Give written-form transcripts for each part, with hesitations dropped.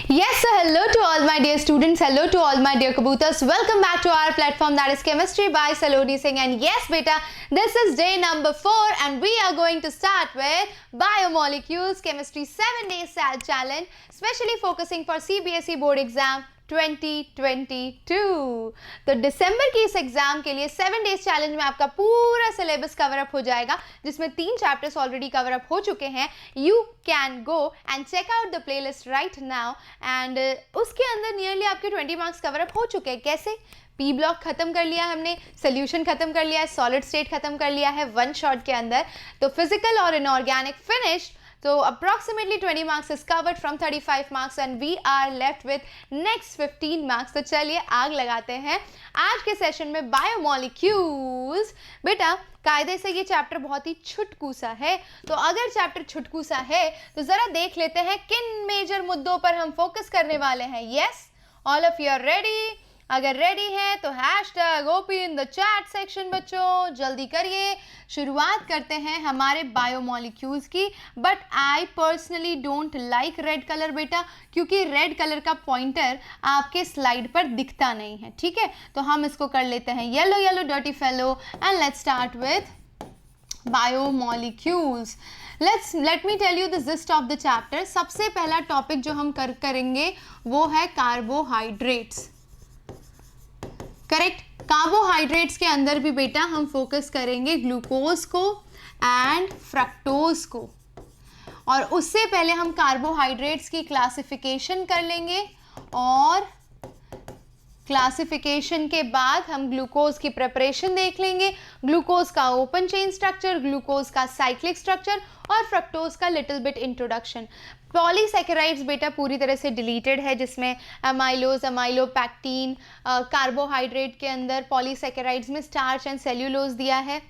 Yes, so hello to all my dear students, hello to all my dear kabutars. Welcome back to our platform, that is Chemistry by Saloni Singh. And yes, beta, this is day number 4 and we are going to start with Biomolecules Chemistry 7 Day Challenge, specially focusing for CBSE board exam 2022. तो दिसंबर की इस exam के लिए 7 days challenge में आपका पूरा syllabus cover up हो जाएगा, जिसमें 3 चैप्टर्स ऑलरेडी कवर अप हो चुके हैं. You can go and check out the playlist right now and उसके अंदर नियरली आपके 20 मार्क्स कवर अप हो चुके हैं. कैसे? पी ब्लॉक खत्म कर लिया हमने, सोल्यूशन खत्म कर लिया है, सॉलिड स्टेट खत्म कर लिया है वन शॉट के अंदर. तो फिजिकल और inorganic finished. So approximately 20 marks is covered from 35 marks and we are left with next 15 marks. तो चलिए आग लगाते हैं आज के सेशन में बायोमोलिक्यूल्स. बेटा कायदे से ये चैप्टर बहुत ही छुटकू सा है, तो अगर चैप्टर छुटकू सा है तो जरा देख लेते हैं किन मेजर मुद्दों पर हम फोकस करने वाले हैं. Yes, all of you are ready? अगर रेडी है तो hashtag OP in the chat section. बच्चों जल्दी करिए, शुरुआत करते हैं हमारे बायोमोलिक्यूल्स की. But I personally don't like red colour बेटा, क्योंकि रेड कलर का पॉइंटर आपके स्लाइड पर दिखता नहीं है. ठीक है, तो हम इसको कर लेते हैं yellow yellow dirty fellow and let's start with biomolecules. Let me tell you the gist of the chapter. सबसे पहला टॉपिक जो हम करेंगे वो है कार्बोहाइड्रेट्स. करेक्ट. कार्बोहाइड्रेट्स के अंदर भी बेटा हम फोकस करेंगे ग्लूकोज को एंड फ्रक्टोज को, और उससे पहले हम कार्बोहाइड्रेट्स की क्लासिफिकेशन कर लेंगे और क्लासिफिकेशन के बाद हम ग्लूकोज की प्रिपरेशन देख लेंगे. ग्लूकोज का ओपन चेन स्ट्रक्चर, ग्लूकोज का साइक्लिक स्ट्रक्चर और फ्रक्टोज का लिटिल बिट इंट्रोडक्शन. पॉलीसैकेराइड्स बेटा पूरी तरह से डिलीटेड है, जिसमें अमाइलोज, अमाइलोपैक्टीन, कार्बोहाइड्रेट के अंदर पॉलीसैकेराइड्स में स्टार्च एंड सेल्यूलोज दिया है,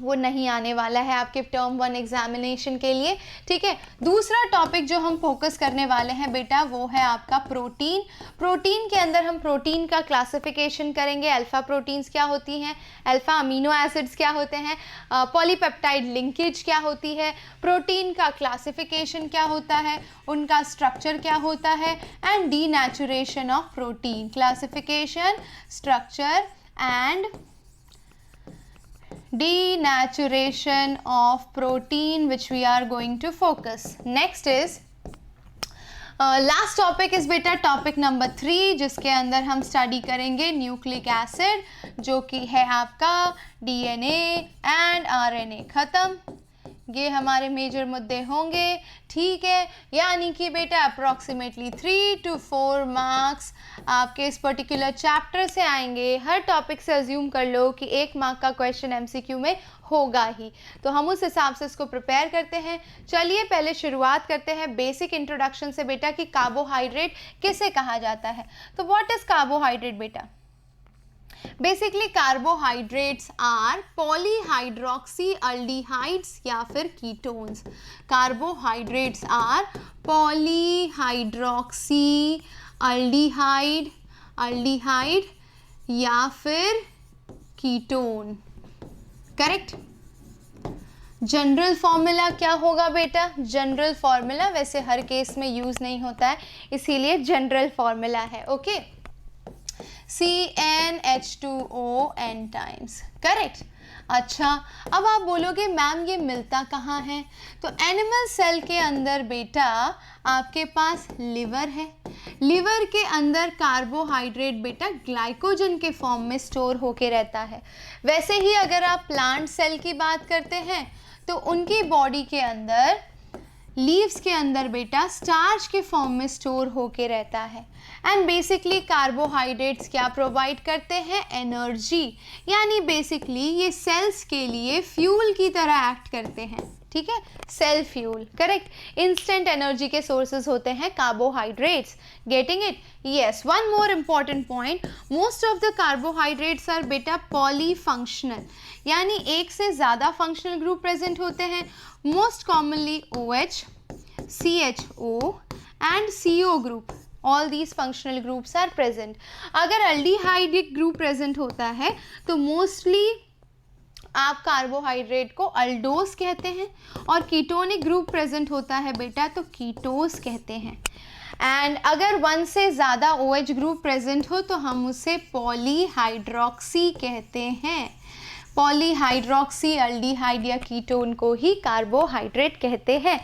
वो नहीं आने वाला है आपके टर्म 1 एग्जामिनेशन के लिए. ठीक है, दूसरा टॉपिक जो हम फोकस करने वाले हैं बेटा वो है आपका प्रोटीन. प्रोटीन के अंदर हम प्रोटीन का क्लासिफिकेशन करेंगे. अल्फा प्रोटीन्स क्या होती हैं, अल्फा अमीनो एसिड्स क्या होते हैं, पॉलीपेप्टाइड लिंकेज क्या होती है, प्रोटीन का क्लासिफिकेशन क्या होता है, उनका स्ट्रक्चर क्या होता है, and denaturation of protein. Classification, structure and denaturation of protein, which we are going to focus. Next is last topic is बेटा टॉपिक नंबर 3, जिसके अंदर हम स्टडी करेंगे न्यूक्लिक एसिड, जो कि है आपका डीएनए एंड आरएनए. खत्म. ये हमारे मेजर मुद्दे होंगे. ठीक है, यानी कि बेटा अप्रॉक्सीमेटली 3 to 4 मार्क्स आपके इस पर्टिकुलर चैप्टर से आएंगे. हर टॉपिक से अज्यूम कर लो कि 1 मार्क का क्वेश्चन एमसीक्यू में होगा ही, तो हम उस हिसाब से इसको प्रिपेयर करते हैं. चलिए पहले शुरुआत करते हैं बेसिक इंट्रोडक्शन से बेटा कि कार्बोहाइड्रेट किसे कहा जाता है. तो व्हाट इज कार्बोहाइड्रेट बेटा? Basically carbohydrates are polyhydroxy aldehydes या फिर ketones. Carbohydrates are polyhydroxy aldehyde या फिर कीटोन. करेक्ट. जनरल फॉर्मूला क्या होगा बेटा? जनरल फॉर्मूला वैसे हर केस में यूज नहीं होता है, इसीलिए जनरल फॉर्मूला है. Okay, CnH2O n times. Correct. अच्छा, अब आप बोलोगे मैम ये मिलता कहाँ है? तो एनिमल सेल के अंदर बेटा आपके पास लिवर है. लिवर के अंदर कार्बोहाइड्रेट बेटा ग्लाइकोजन के फॉर्म में स्टोर होके रहता है. वैसे ही अगर आप प्लांट सेल की बात करते हैं तो उनकी बॉडी के अंदर लीव्स के अंदर बेटा स्टार्च के फॉर्म में स्टोर होके रहता है. एंड बेसिकली कार्बोहाइड्रेट्स क्या प्रोवाइड करते हैं? एनर्जी. यानी बेसिकली ये सेल्स के लिए फ्यूल की तरह एक्ट करते हैं. ठीक है, cell fuel. Correct. Instant energy के सोर्सेज होते हैं carbohydrates. Getting it? Yes. One more important point, most of the carbohydrates are बेटा पॉलीफंक्शनल, यानी एक से ज़्यादा फंक्शनल ग्रुप प्रेजेंट होते हैं. Most commonly OH, CHO and CO group. All these functional groups are present. अगर aldehyde ग्रुप प्रेजेंट होता है तो मोस्टली आप कार्बोहाइड्रेट को अल्डोस कहते हैं, और कीटोनिक ग्रुप प्रेजेंट होता है बेटा तो कीटोस कहते हैं। एंड अगर 1 से ज़्यादा OH ग्रुप प्रेजेंट हो तो हम उसे पॉलीहाइड्रोक्सी कहते हैं। पॉलीहाइड्रोक्सी अल्डिहाइड या कीटोन को ही कार्बोहाइड्रेट कहते हैं।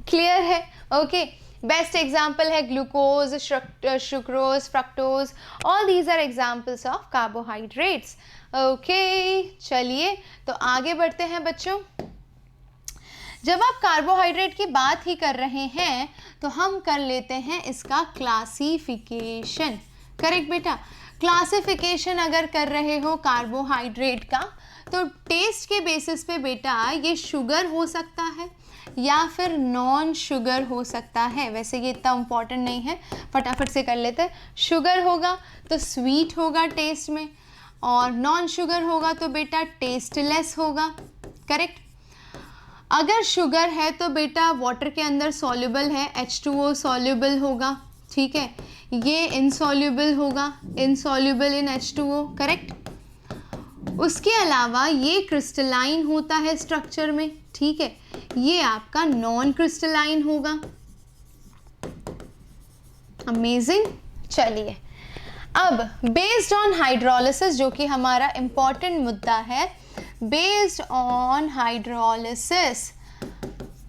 क्लियर है? ओके। बेस्ट एग्जाम्पल है glucose, sucrose, fructose, all these are examples of carbohydrates. Okay, चलिए तो आगे बढ़ते हैं बच्चों। जब आप कार्बोहाइड्रेट की बात ही कर रहे हैं तो हम कर लेते हैं इसका क्लासिफिकेशन। करेक्ट बेटा? क्लासिफिकेशन अगर कर रहे हो कार्बोहाइड्रेट का तो टेस्ट के बेसिस पे बेटा ये शुगर हो सकता है या फिर नॉन शुगर हो सकता है। वैसे ये इतना इम्पॉर्टेंट नहीं है, फटाफट से कर लेते हैं। शुगर होगा तो स्वीट होगा टेस्ट में, और नॉन शुगर होगा तो बेटा टेस्टलेस होगा। करेक्ट? अगर शुगर है तो बेटा वाटर के अंदर सॉल्युबल है, H2O सॉल्युबल होगा। ठीक है, ये इनसॉल्युबल होगा, इनसॉल्युबल इन H2O। करेक्ट? उसके अलावा ये क्रिस्टलाइन होता है स्ट्रक्चर में। ठीक है, ये आपका नॉन क्रिस्टलाइन होगा। अमेजिंग। चलिए अब बेस्ड ऑन हाइड्रोलिसिस, जो कि हमारा इंपॉर्टेंट मुद्दा है, बेस्ड ऑन हाइड्रोलिसिस,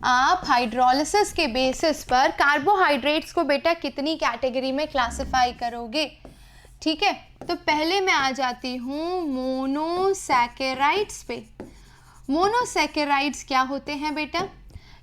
आप हाइड्रोलिसिस के बेसिस पर कार्बोहाइड्रेट्स को बेटा कितनी कैटेगरी में क्लासिफाई करोगे? ठीक है, तो पहले मैं आ जाती हूँ मोनोसैकेराइड्स पे। मोनोसैकेराइड्स क्या होते हैं बेटा?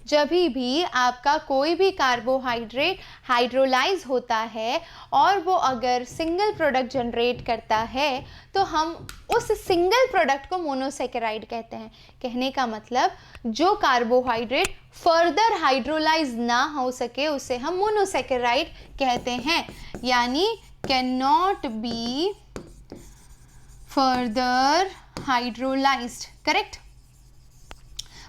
जब भी आपका कोई भी कार्बोहाइड्रेट हाइड्रोलाइज होता है और वो अगर सिंगल प्रोडक्ट जनरेट करता है तो हम उस सिंगल प्रोडक्ट को मोनोसैकेराइड कहते हैं। कहने का मतलब जो कार्बोहाइड्रेट फर्दर हाइड्रोलाइज ना हो सके उसे हम मोनोसैकेराइड कहते हैं, यानी can not be further hydrolysed. Correct?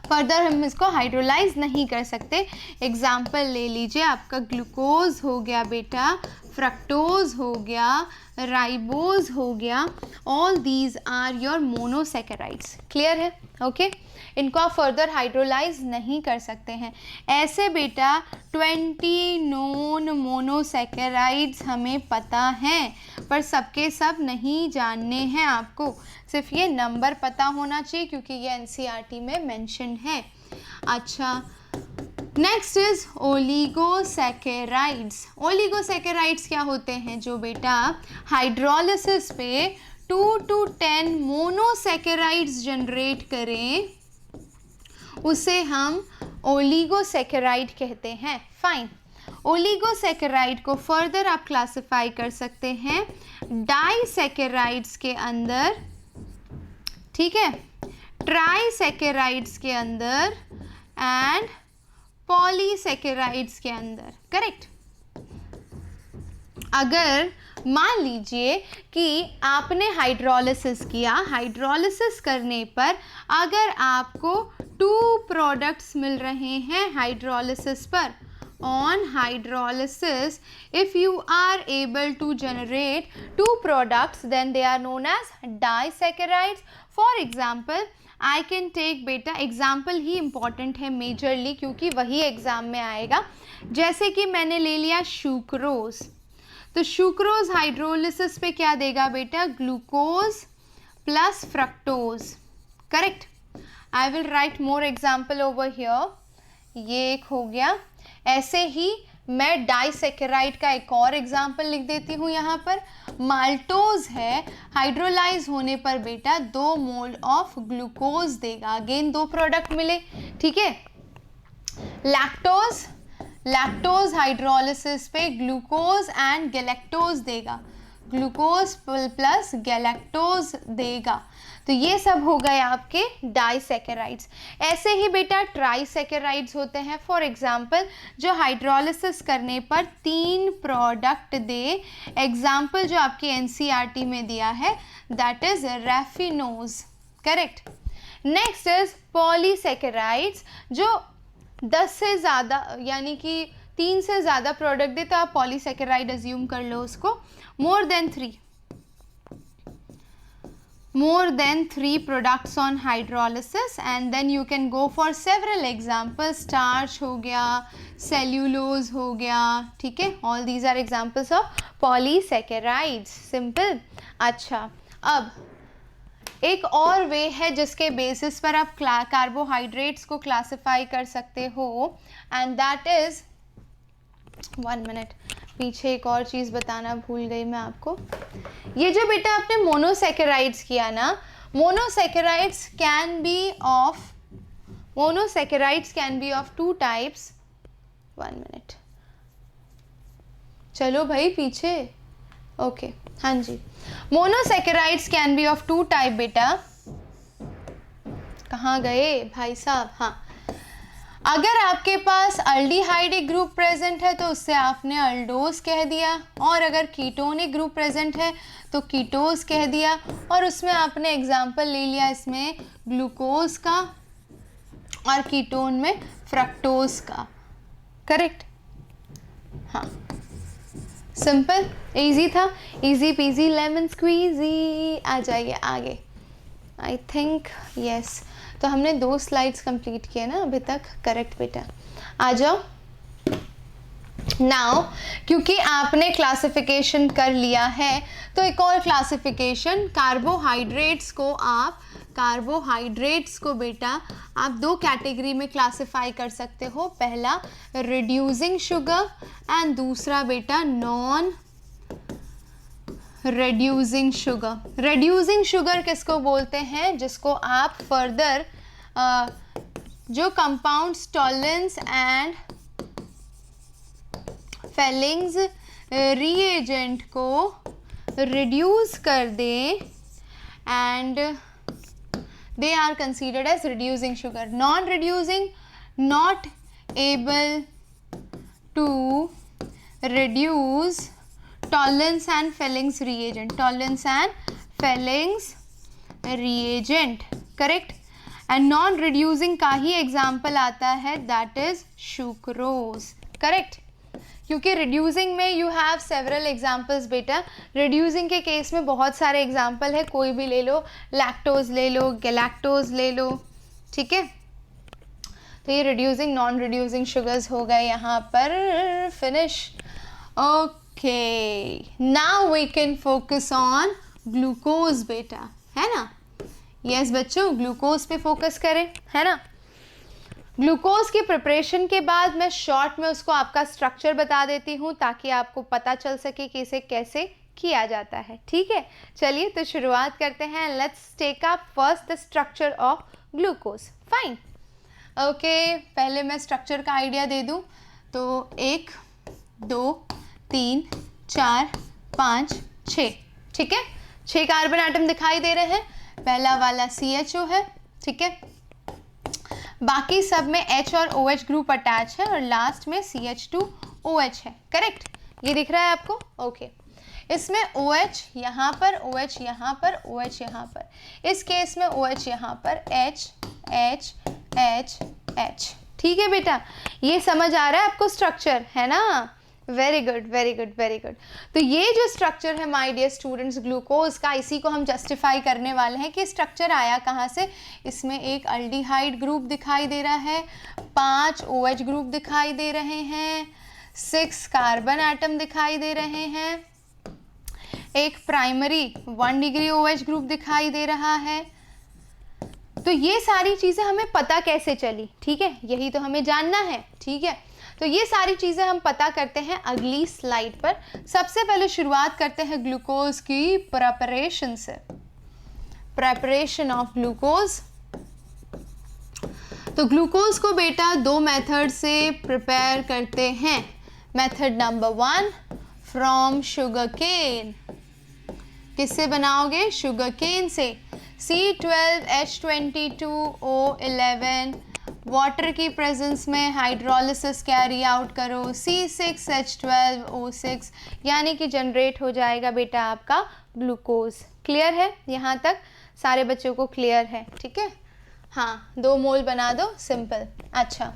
Further हम इसको हाइड्रोलाइज नहीं कर सकते। एग्जाम्पल ले लीजिए, आपका ग्लूकोज हो गया बेटा, फ्रक्टोज हो गया, राइबोज हो गया, all these are your monosaccharides. Clear है? ओके, इनको आप फर्दर हाइड्रोलाइज नहीं कर सकते हैं। ऐसे बेटा 20 नोन मोनोसैकेराइड्स हमें पता हैं, पर सबके सब नहीं जानने हैं आपको। सिर्फ ये नंबर पता होना चाहिए क्योंकि ये NCERT में मेंशन है। अच्छा, नेक्स्ट इज ओलिगोसैकेराइड्स। ओलिगोसैकेराइड्स क्या होते हैं? जो बेटा हाइड्रोलिसिस पे 2 to 10 मोनोसैकेराइड्स जनरेट करें उसे हम ओलिगोसैकेराइड कहते हैं। फाइन। ओलिगोसैकेराइड को फर्दर आप क्लासिफाई कर सकते हैं डाइसैकेराइड्स के अंदर, ठीक है, ट्राइसैकेराइड्स के अंदर एंड पॉलीसैकेराइड्स के अंदर। करेक्ट? अगर मान लीजिए कि आपने हाइड्रोलिसिस किया, हाइड्रोलिसिस करने पर अगर आपको 2 प्रोडक्ट्स मिल रहे हैं हाइड्रोलिसिस पर, on hydrolysis if you are able to generate 2 products then they are known as disaccharides. For example I can take बेटा, एग्जाम्पल ही इम्पॉर्टेंट है मेजरली क्योंकि वही एग्जाम में आएगा। जैसे कि मैंने ले लिया सुक्रोज, तो सुक्रोज हाइड्रोलिसिस पे क्या देगा बेटा? Glucose plus fructose. Correct? I will write more example over here. ये एक हो गया। ऐसे ही मैं डाइसैकेराइड का एक और एग्जाम्पल लिख देती हूँ यहाँ पर। माल्टोज है, हाइड्रोलाइज होने पर बेटा 2 मोल ऑफ ग्लूकोज देगा। अगेन 2 प्रोडक्ट मिले। ठीक है? लैक्टोज, लैक्टोज हाइड्रोलिसिस पे ग्लूकोज एंड गैलेक्टोज देगा, ग्लूकोज प्लस गैलेक्टोज देगा। तो ये सब हो गए आपके डाइसैकेराइड्स। ऐसे ही बेटा ट्राइसैकेराइड्स होते हैं। फॉर एग्जांपल जो हाइड्रोलिसिस करने पर 3 प्रोडक्ट दे। एग्जांपल जो आपके NCERT में दिया है that is raffinose. Correct? Next is polysaccharides, जो 10 से ज़्यादा यानी कि 3 से ज़्यादा प्रोडक्ट दे तो आप पॉलीसैकेराइड अज्यूम कर लो उसको। More than 3, more than 3 products on hydrolysis, and then you can go for several examples. Starch हो गया, cellulose हो गया, ठीक है, all these are examples of polysaccharides. Simple. अच्छा, अब एक और वे है जिसके बेसिस पर आप कार्बोहाइड्रेट्स को क्लासिफाई कर सकते हो, एंड दैट इज, 1 मिनट, पीछे एक और चीज़ बताना भूल गई मैं आपको. ये जो बेटा आपने मोनोसैकेराइड्स किया ना, monosaccharides can be of 2 types. 1 minute, चलो भाई पीछे. ओके, हाँ जी, monosaccharides can be of 2 type बेटा. कहाँ गए भाई साहब? हाँ, अगर आपके पास अल्डिहाइड एक ग्रुप प्रेजेंट है तो उससे आपने अल्डोज कह दिया, और अगर कीटोन एक ग्रुप प्रेजेंट है तो कीटोज कह दिया, और उसमें आपने एग्जाम्पल ले लिया इसमें ग्लूकोज का और कीटोन में फ्रक्टोज का. करेक्ट? हाँ, सिंपल, इजी था, इजी पीजी लेमन स्क्वीजी. आ जाइए आगे. आई थिंक यस, तो हमने 2 स्लाइड्स कंप्लीट किए ना अभी तक. करेक्ट बेटा, आ जाओ. नाउ क्योंकि आपने क्लासिफिकेशन कर लिया है तो एक और क्लासिफिकेशन, कार्बोहाइड्रेट्स को बेटा आप 2 कैटेगरी में क्लासिफाई कर सकते हो. पहला रिड्यूसिंग शुगर एंड दूसरा बेटा non reducing sugar. Reducing sugar किसको बोलते हैं? जिसको आप फर्दर जो compounds Tollens and Fehling's reagent को रिड्यूस कर दें, and they are considered as reducing sugar. Non reducing, not able to reduce Tollens and Fellings reagent. Correct? And non reducing का ही example आता है, that is sucrose. Correct? क्योंकि reducing में you have several examples बेटा. Reducing के case में बहुत सारे एग्जाम्पल है, कोई भी ले लो, लैक्टोज ले लो, गैलेक्टोज ले लो, ठीक है. तो ये रिड्यूसिंग नॉन रिड्यूसिंग शुगर्स हो गए यहाँ पर. Finish. Okay, now we can focus on glucose बेटा, है ना. यस बच्चों, ग्लूकोज पे फोकस करें, है ना. ग्लूकोज की प्रिपरेशन के बाद मैं शॉर्ट में उसको आपका स्ट्रक्चर बता देती हूँ ताकि आपको पता चल सके कि इसे कैसे किया जाता है. ठीक है, चलिए तो शुरुआत करते हैं. Let's take up first the structure of glucose. Fine. Okay, पहले मैं स्ट्रक्चर का आइडिया दे दूँ तो 1 2 3 4 5 6, ठीक है. 6 कार्बन एटम दिखाई दे रहे हैं. पहला वाला CHO है, ठीक है. बाकी सब में H और OH ग्रुप अटैच है और लास्ट में CH2OH है. करेक्ट? ये दिख रहा है आपको? ओके. इसमें OH यहाँ पर, OH यहाँ पर, OH यहाँ पर. इस केस में OH यहाँ पर, H H H H. ठीक है बेटा, ये समझ आ रहा है आपको स्ट्रक्चर, है ना. Very good, very good, very good. तो ये जो स्ट्रक्चर है माय डियर स्टूडेंट्स ग्लूकोज का, इसी को हम जस्टिफाई करने वाले हैं कि स्ट्रक्चर आया कहाँ से. इसमें एक अल्डिहाइड ग्रुप दिखाई दे रहा है, 5 OH ग्रुप दिखाई दे रहे हैं, 6 कार्बन एटम दिखाई दे रहे हैं, एक प्राइमरी 1 डिग्री OH ग्रुप दिखाई दे रहा है. तो ये सारी चीज़ें हमें पता कैसे चली? ठीक है, यही तो हमें जानना है. ठीक है, तो ये सारी चीज़ें हम पता करते हैं अगली स्लाइड पर. सबसे पहले शुरुआत करते हैं ग्लूकोज की प्रिपरेशन से. Preparation of glucose. तो ग्लूकोज को बेटा 2 मेथड से प्रिपेयर करते हैं. Method number 1 from sugar cane. किससे बनाओगे? शुगर केन से. C12H22O11 वाटर की प्रेजेंस में हाइड्रोलिसिस कैरी आउट करो, C6H12O6, यानी कि जनरेट हो जाएगा बेटा आपका ग्लूकोज. क्लियर है? यहाँ तक सारे बच्चों को क्लियर है? ठीक है, हाँ 2 मोल बना दो, सिंपल। अच्छा,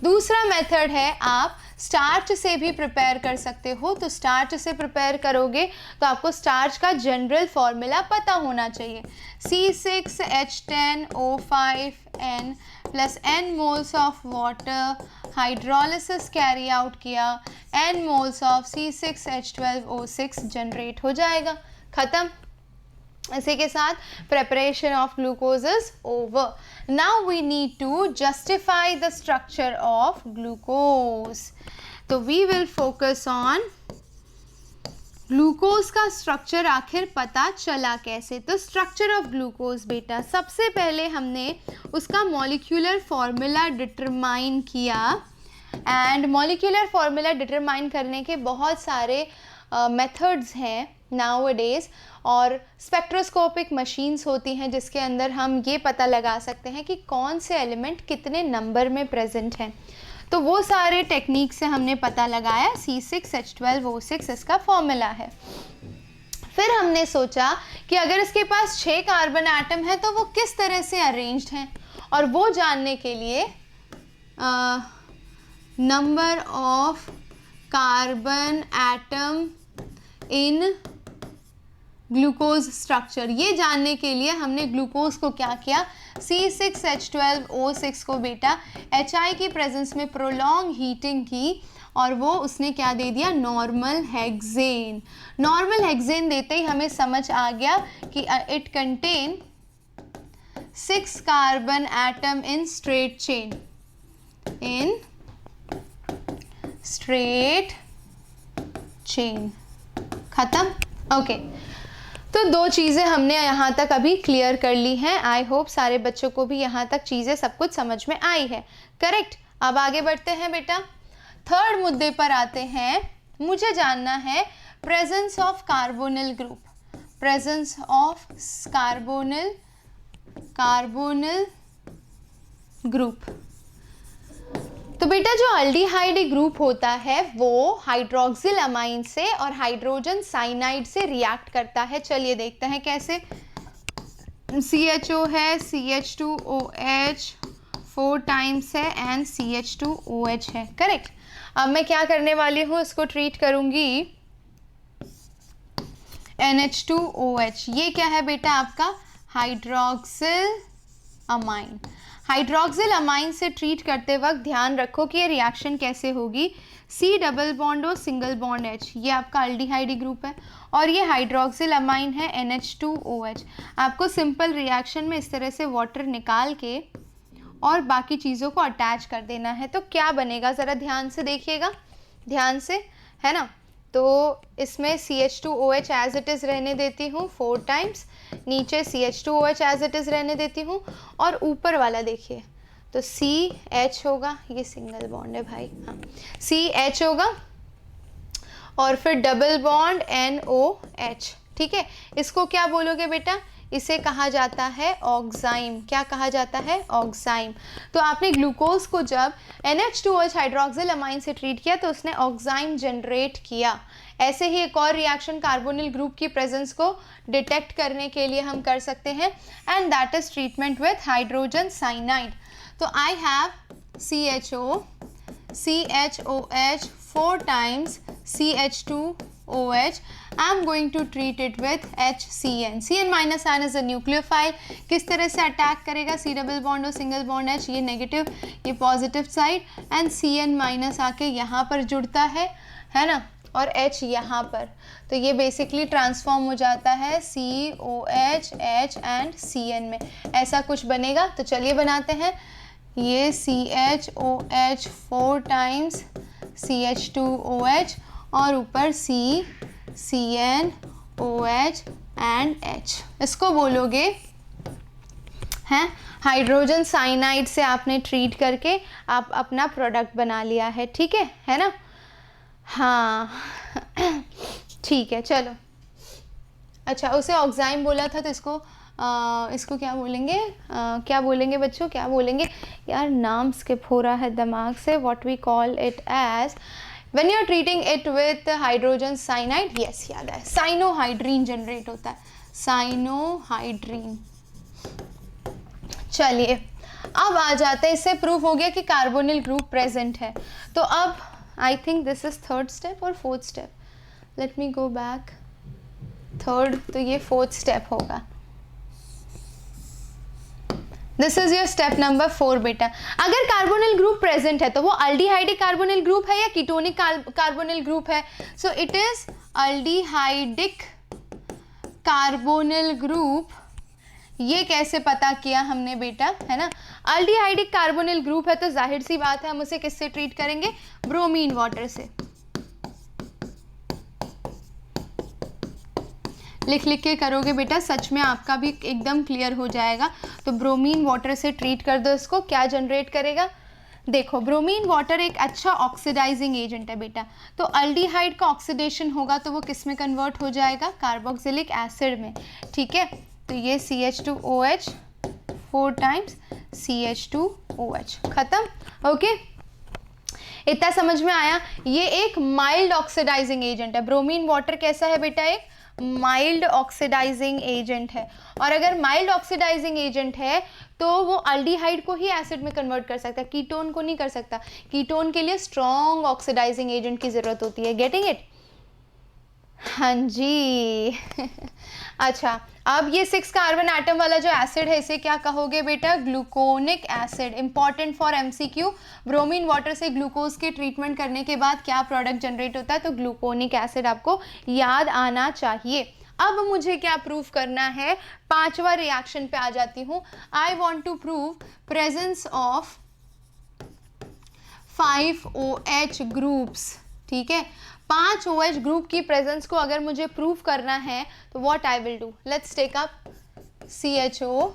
दूसरा मेथड है आप स्टार्च से भी प्रिपेयर कर सकते हो। तो स्टार्च से प्रिपेयर करोगे तो आपको स्टार्च का जनरल फॉर्मूला पता होना चाहिए। C6H10O5N plus n moles of water, hydrolysis carry out किया, n moles of C6H12O6 generate हो जाएगा। ख़त्म। इसी के साथ preparation of glucose is over. Now we need to justify the structure of glucose. तो we will focus on glucose का structure आखिर पता चला कैसे। तो स्ट्रक्चर ऑफ ग्लूकोज बेटा, सबसे पहले हमने उसका मॉलिक्यूलर फॉर्मूला डिटरमाइन किया। एंड मॉलिक्यूलर फॉर्मूला डिटरमाइन करने के बहुत सारे मेथड्स हैं नाउअडेज, और स्पेक्ट्रोस्कोपिक मशीन्स होती हैं जिसके अंदर हम ये पता लगा सकते हैं कि कौन से एलिमेंट कितने नंबर में प्रेजेंट हैं। तो वो सारे टेक्निक से हमने पता लगाया। C6H12O6 इसका फॉर्मूला है। फिर हमने सोचा कि अगर इसके पास 6 कार्बन एटम है तो वो किस तरह से अरेंज्ड हैं, और वो जानने के लिए number of carbon atom in glucose structure, ये जानने के लिए हमने ग्लूकोज को क्या किया, C6H12O6 को बेटा HI की प्रेजेंस में प्रोलॉन्ग हीटिंग की, और वो उसने क्या दे दिया, नॉर्मल हेक्सेन। नॉर्मल हेक्सेन देते ही हमें समझ आ गया कि it contain 6 carbon atom in straight chain, in straight chain. खत्म। ओके, तो 2 चीज़ें हमने यहाँ तक अभी क्लियर कर ली हैं। आई होप सारे बच्चों को भी यहाँ तक चीज़ें सब कुछ समझ में आई है। करेक्ट। अब आगे बढ़ते हैं बेटा, थर्ड मुद्दे पर आते हैं। मुझे जानना है presence of carbonyl group, presence of carbonyl group. तो बेटा जो अल्डिहाइड ग्रुप होता है वो हाइड्रोक्सिल अमाइन से और हाइड्रोजन साइनाइड से रिएक्ट करता है। चलिए देखते हैं कैसे। CHO है, CH2OH 4 टाइम्स है, एंड CH2OH है। करेक्ट। अब मैं क्या करने वाली हूँ, इसको ट्रीट करूँगी NH2OH। ये क्या है बेटा, आपका हाइड्रोक्सिल अमाइन। हाइड्रोक्सिल अमाइन से ट्रीट करते वक्त ध्यान रखो कि ये रिएक्शन कैसे होगी। C डबल बॉन्ड और सिंगल बॉन्ड H, ये आपका अल्डिहाइड ग्रुप है, और ये हाइड्रोक्सिल अमाइन है NH2OH। आपको सिंपल रिएक्शन में इस तरह से वाटर निकाल के और बाकी चीज़ों को अटैच कर देना है। तो क्या बनेगा, ज़रा ध्यान से देखिएगा, ध्यान से, है ना। तो इसमें CH2OH एज इट इज़ रहने देती हूँ 4 टाइम्स, नीचे CH2OH एज इट इज़ रहने देती हूँ, और ऊपर वाला देखिए तो CH होगा, ये सिंगल बॉन्ड है भाई, हाँ CH होगा, और फिर डबल बॉन्ड NOH। ठीक है, इसको क्या बोलोगे बेटा, इसे कहा जाता है ऑक्साइम। क्या कहा जाता है, ऑक्साइम। तो आपने ग्लूकोज को जब NH2OH हाइड्रोक्सिल अमाइन से ट्रीट किया तो उसने ऑक्साइम जनरेट किया। ऐसे ही एक और रिएक्शन कार्बोनिल ग्रुप की प्रेजेंस को डिटेक्ट करने के लिए हम कर सकते हैं, and that is treatment with hydrogen cyanide. तो I have CHOH 4 times CH2OH. I'm going to treat it with HCN. CN minus N is a nucleophile. किस तरह से अटैक करेगा, C डबल बॉन्ड और सिंगल बॉन्ड H, ये negative, ये positive side, and CN minus आके यहाँ पर जुड़ता है ना, और H यहाँ पर। तो ये बेसिकली ट्रांसफॉर्म हो जाता है COH H एंड CN में, ऐसा कुछ बनेगा। तो चलिए बनाते हैं। ये CHOH 4 times CH2OH और ऊपर CNOH एंड H। इसको बोलोगे हैं हाइड्रोजन साइनाइड से आपने ट्रीट करके आप अपना प्रोडक्ट बना लिया है। ठीक है ना। हाँ ठीक है, चलो। अच्छा, उसे ऑक्साइम बोला था, तो इसको क्या बोलेंगे, क्या बोलेंगे बच्चों, क्या बोलेंगे यार, नाम स्किप हो रहा है दिमाग से। What we call it as when you are treating it with hydrogen cyanide, yes याद है, साइनोहाइड्रीन जनरेट होता है, साइनोहाइड्रीन। चलिए अब आ जाते हैं, इससे प्रूफ हो गया कि कार्बोनिल ग्रुप प्रेजेंट है। तो अब I think this is third step और fourth step, let me go back, third, तो ये फोर्थ स्टेप होगा। This is your step number 4 बेटा। अगर कार्बोनिल ग्रुप प्रेजेंट है तो वो अल्डिहाइडिक कार्बोनिल ग्रुप है या कीटोनिक कार्बोनिल ग्रुप है? So it is aldehydic carbonyl group. ये कैसे पता किया हमने बेटा, है ना? अल्डिहाइडिक कार्बोनिल ग्रुप है तो जाहिर सी बात है हम उसे किससे ट्रीट करेंगे? ब्रोमीन वाटर से। लिख लिख के करोगे बेटा, सच में आपका भी एकदम क्लियर हो जाएगा। तो ब्रोमीन वाटर से ट्रीट कर दो इसको, क्या जनरेट करेगा? देखो, ब्रोमीन वाटर एक अच्छा ऑक्सीडाइजिंग एजेंट है बेटा, तो अल्डिहाइड का ऑक्सीडेशन होगा तो वो किस में कन्वर्ट हो जाएगा? कार्बोक्सिलिक एसिड में। ठीक है, तो ये CH2OH 4 टाइम्स CH2OH, खत्म। ओके, इतना समझ में आया? ये एक माइल्ड ऑक्सीडाइजिंग एजेंट है। ब्रोमीन वाटर कैसा है बेटा? एक माइल्ड ऑक्सीडाइजिंग एजेंट है। और अगर माइल्ड ऑक्सीडाइजिंग एजेंट है तो वो अल्डिहाइड को ही एसिड में कन्वर्ट कर सकता है, कीटोन को नहीं कर सकता। कीटोन के लिए स्ट्रॉन्ग ऑक्सीडाइजिंग एजेंट की ज़रूरत होती है। Getting it? हाँ जी। अच्छा, अब ये 6 कार्बन एटम वाला जो एसिड है इसे क्या कहोगे बेटा? Gluconic acid. Important for MCQ। Bromine water से ग्लूकोज के ट्रीटमेंट करने के बाद क्या प्रोडक्ट जनरेट होता है? तो ग्लूकोनिक एसिड आपको याद आना चाहिए। अब मुझे क्या प्रूव करना है? 5वां रिएक्शन पे आ जाती हूँ। I want to prove presence of 5 OH groups. ठीक है, 5 OH ग्रुप की प्रेजेंस को अगर मुझे प्रूव करना है तो what I will do? Let's take up CHO,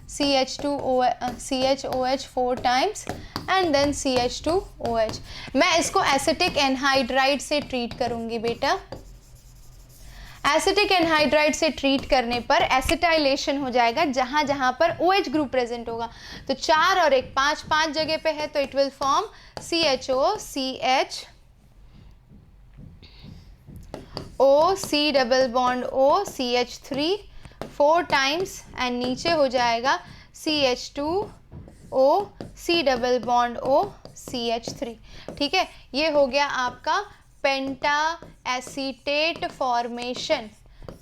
CHOH 4 times and then CH2OH। मैं इसको एसिटिक एनहाइड्राइड से ट्रीट करूंगी बेटा। एसिटिक एनहाइड्राइड से ट्रीट करने पर एसिटाइलेशन हो जाएगा जहां जहां पर OH ग्रुप प्रेजेंट होगा। तो 4 और 1 5 जगह पे है तो it will form CHO CH O C double bond O CH3 4 times and नीचे हो जाएगा CH2O C double bond O CH3। ठीक है, ये हो गया आपका पेंटा एसीटेट फॉर्मेशन।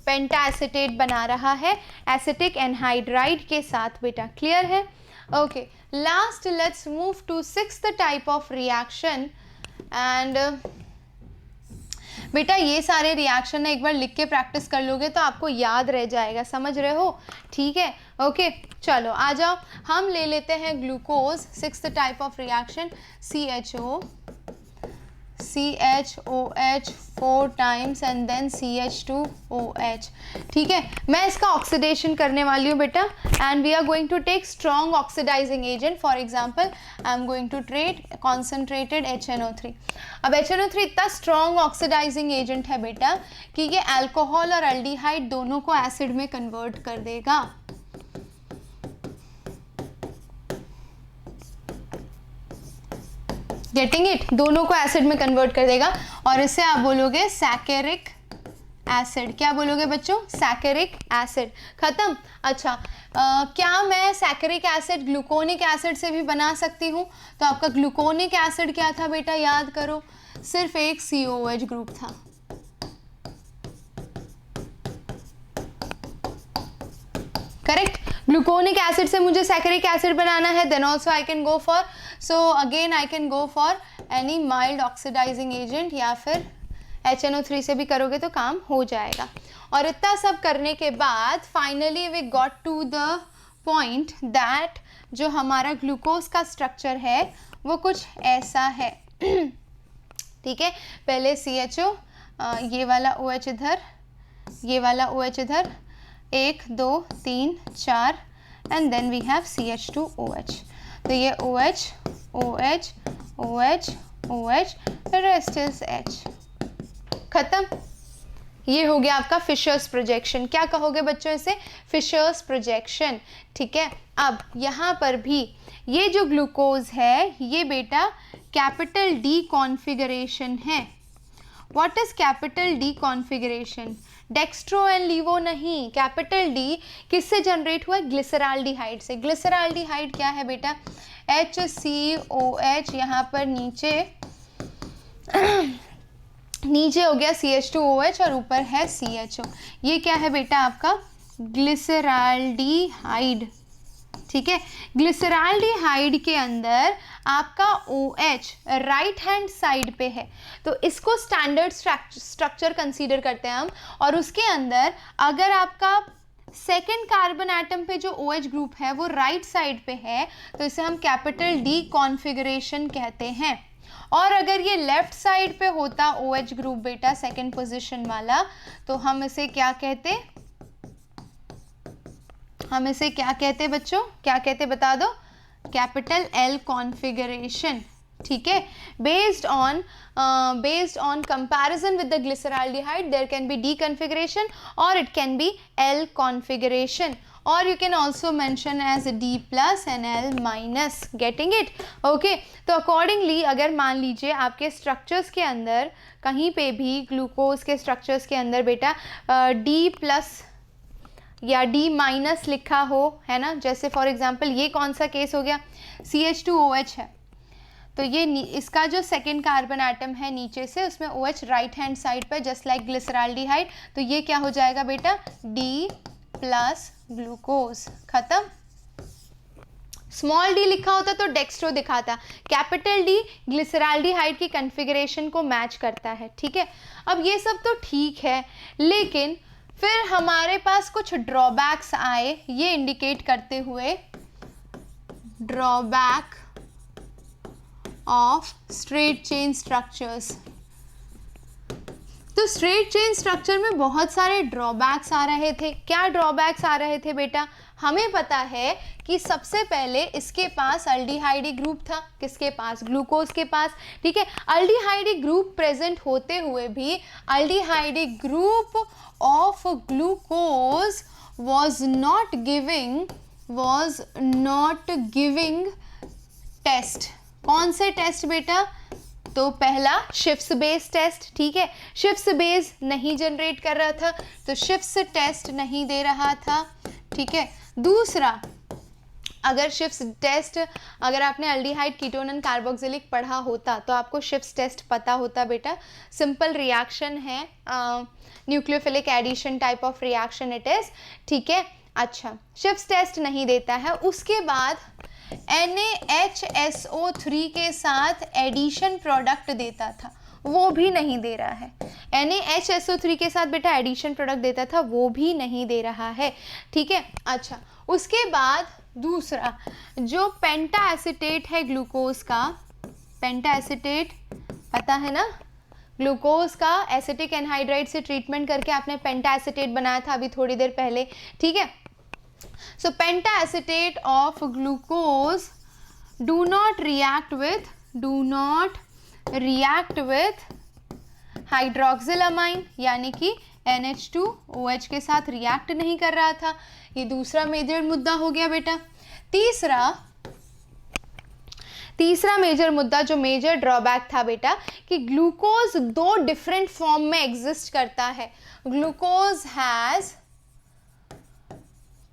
पेंटा एसीटेट बना रहा है एसिटिक एनहाइड्राइड के साथ बेटा। क्लियर है? Okay, last let's move to 6th type of reaction. And बेटा ये सारे रिएक्शन एक बार लिख के प्रैक्टिस कर लोगे तो आपको याद रह जाएगा, समझ रहे हो? ठीक है, ओके, चलो आ जाओ। हम ले लेते हैं glucose, 6th type of reaction, CHO CHOH 4 times and then CH2OH। ठीक है, मैं इसका ऑक्सीडेशन करने वाली हूँ बेटा and we are going to take strong oxidizing agent. For example I am going to treat concentrated HNO3। अब HNO3 इतना स्ट्रॉन्ग ऑक्सीडाइजिंग एजेंट है बेटा कि ये अल्कोहल और अल्डिहाइड दोनों को एसिड में कन्वर्ट कर देगा। Getting it? दोनों को एसिड में कन्वर्ट कर देगा और इसे आप बोलोगे सैकेरिक एसिड। क्या बोलोगे बच्चों? सैकेरिक एसिड। खत्म। अच्छा, क्या मैं सैकेरिक एसिड ग्लूकोनिक एसिड से भी बना सकती हूँ? तो आपका ग्लूकोनिक एसिड क्या था बेटा? याद करो, सिर्फ एक COOH ग्रुप था। करेक्ट? ग्लूकोनिक एसिड से मुझे सैकेरिक एसिड बनाना है, then also I can go for, so again I can go for any mild oxidizing agent या फिर HNO3 से भी करोगे तो काम हो जाएगा। और इतना सब करने के बाद finally we got to the point that जो हमारा ग्लूकोज का स्ट्रक्चर है वो कुछ ऐसा है। ठीक है, पहले CHO, ये वाला OH इधर, ये वाला OH इधर, 1 2 3 4 and then we have CH2OH। तो ये OH OH OH OH, rest is H। खत्म। ये हो गया आपका फिशर्स प्रोजेक्शन। क्या कहोगे बच्चों इसे? Fischer's projection. ठीक है, अब यहाँ पर भी ये जो ग्लूकोज है ये बेटा कैपिटल D कॉन्फ़िगरेशन है। What is capital D configuration? Dextro and levo नहीं, कैपिटल डी किससे जनरेट हुआ है? ग्लिसराल्डिहाइड से। ग्लिसराल्डिहाइड क्या है बेटा? HCOH, यहाँ पर नीचे नीचे हो गया CH2OH और ऊपर है CHO। ये क्या है बेटा? आपका ग्लिसराल्डिहाइड, ठीक है। ग्लिसराल्डिहाइड के अंदर आपका OH राइट हैंड साइड पे है, तो इसको स्टैंडर्ड स्ट्रक्चर कंसीडर करते हैं हम। और उसके अंदर अगर आपका सेकेंड कार्बन एटम पे जो OH ग्रुप है वो राइट साइड पे है, तो इसे हम कैपिटल D कॉन्फ़िगरेशन कहते हैं। और अगर ये लेफ्ट साइड पे होता OH ग्रुप बेटा सेकेंड पोजीशन वाला, तो हम इसे क्या कहते? हम इसे क्या कहते बच्चों? क्या कहते बता दो? कैपिटल L कॉन्फ़िगरेशन, ठीक है। based on comparison with the glyceraldehyde there can be D configuration or it can be L configuration, or you can also mention as D plus and L minus, getting it? okay, तो accordingly अगर मान लीजिए आपके structures के अंदर कहीं पे भी ग्लूकोज के स्ट्रक्चर्स के अंदर बेटा D प्लस या D माइनस लिखा हो, है ना, जैसे फॉर एग्जांपल ये कौन सा केस हो गया? CH2OH है, तो ये इसका जो सेकेंड कार्बन एटम है नीचे से उसमें OH राइट हैंड साइड पर जस्ट लाइक ग्लिसराल्डिहाइड, तो ये क्या हो जाएगा बेटा? D प्लस ग्लूकोज, खत्म। स्मॉल d लिखा होता तो डेक्स्ट्रो दिखाता, कैपिटल D ग्लिसराल्डिहाइड की कॉन्फ़िगरेशन को मैच करता है, ठीक है। अब ये सब तो ठीक है, लेकिन फिर हमारे पास कुछ ड्रॉबैक्स आए, ये इंडिकेट करते हुए drawback of straight chain structures. तो स्ट्रेट चेन स्ट्रक्चर में बहुत सारे ड्रॉबैक्स आ रहे थे। क्या ड्रॉबैक्स आ रहे थे बेटा? हमें पता है कि सबसे पहले इसके पास अल्डिहाइडी ग्रुप था, किसके पास? ग्लूकोज के पास, ठीक है। अल्डिहाइडी ग्रुप प्रेजेंट होते हुए भी aldehydic group of glucose was not giving test. कौन से टेस्ट बेटा? तो पहला शिफ्स बेस टेस्ट, ठीक है। शिफ्स बेस नहीं जनरेट कर रहा था, तो शिफ्स टेस्ट नहीं दे रहा था, ठीक है। दूसरा, अगर शिफ्स टेस्ट, अगर आपने अल्डिहाइड कीटोन एंड कार्बोक्सिलिक पढ़ा होता तो आपको शिफ्स टेस्ट पता होता बेटा। सिंपल रिएक्शन है, nucleophilic addition type of reaction it is, ठीक है। अच्छा, शिफ्स टेस्ट नहीं देता है। उसके बाद NaHSO3 के साथ एडिशन प्रोडक्ट देता था, वो भी नहीं दे रहा है। NaHSO3 के साथ बेटा एडिशन प्रोडक्ट देता था, वो भी नहीं दे रहा है, ठीक है। अच्छा, उसके बाद दूसरा जो पेंटा एसिटेट है ग्लूकोज का, पेंटा एसिटेट पता है ना, ग्लूकोज का एसिटिक एनहाइड्राइड से ट्रीटमेंट करके आपने पेंटा एसिटेट बनाया था अभी थोड़ी देर पहले, ठीक है। So pentacetate of glucose do not react with hydroxylamine, यानी कि NH2OH के साथ रिएक्ट नहीं कर रहा था। ये दूसरा मेजर मुद्दा हो गया बेटा। तीसरा मेजर मुद्दा, जो मेजर ड्रॉबैक था बेटा, कि ग्लूकोज दो डिफरेंट फॉर्म में एग्जिस्ट करता है। Glucose has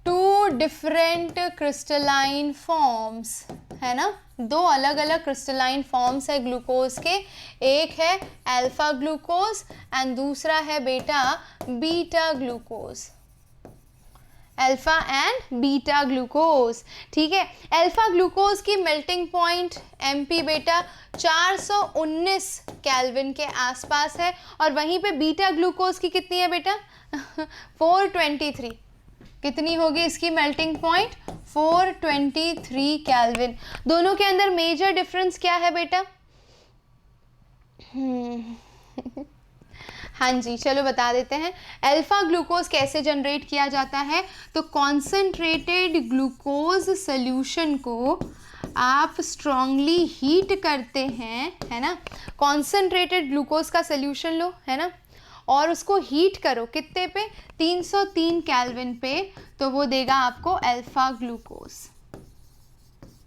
two different crystalline forms, है ना, दो अलग अलग क्रिस्टलाइन फॉर्म्स है ग्लूकोज के। एक है अल्फा ग्लूकोज एंड दूसरा है बेटा beta glucose, alpha and beta glucose, ठीक है। अल्फा ग्लूकोज की मेल्टिंग पॉइंट MP बेटा 419 केल्विन के आसपास है, और वहीं पे बीटा ग्लूकोज की कितनी है बेटा? 423। कितनी होगी इसकी मेल्टिंग पॉइंट? 423 केल्विन। दोनों के अंदर मेजर डिफरेंस क्या है बेटा? हाँ जी, चलो बता देते हैं। अल्फा ग्लूकोज कैसे जनरेट किया जाता है? तो कॉन्सेंट्रेटेड ग्लूकोज सॉल्यूशन को आप स्ट्रांगली हीट करते हैं, है ना। कॉन्सेंट्रेटेड ग्लूकोज का सॉल्यूशन लो, है ना, और उसको हीट करो कितने पे? 303 केल्विन पे, तो वो देगा आपको अल्फा ग्लूकोज।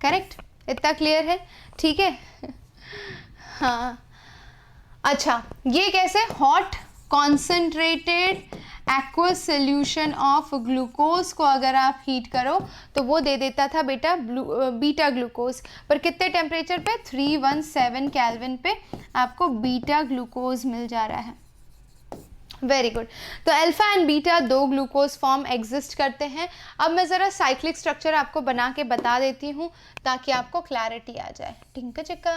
करेक्ट? इतना क्लियर है? ठीक है। हाँ, अच्छा, ये कैसे? Hot concentrated aqueous solution of glucose को अगर आप हीट करो तो वो दे देता था बेटा बीटा ग्लूकोज। पर कितने टेम्परेचर पे? 317 केल्विन पे आपको बीटा ग्लूकोज मिल जा रहा है। Very good. तो अल्फा एंड बीटा दो ग्लूकोज फॉर्म एग्जिस्ट करते हैं। अब मैं ज़रा साइक्लिक स्ट्रक्चर आपको बना के बता देती हूँ ताकि आपको क्लैरिटी आ जाए। टिंका चिक्का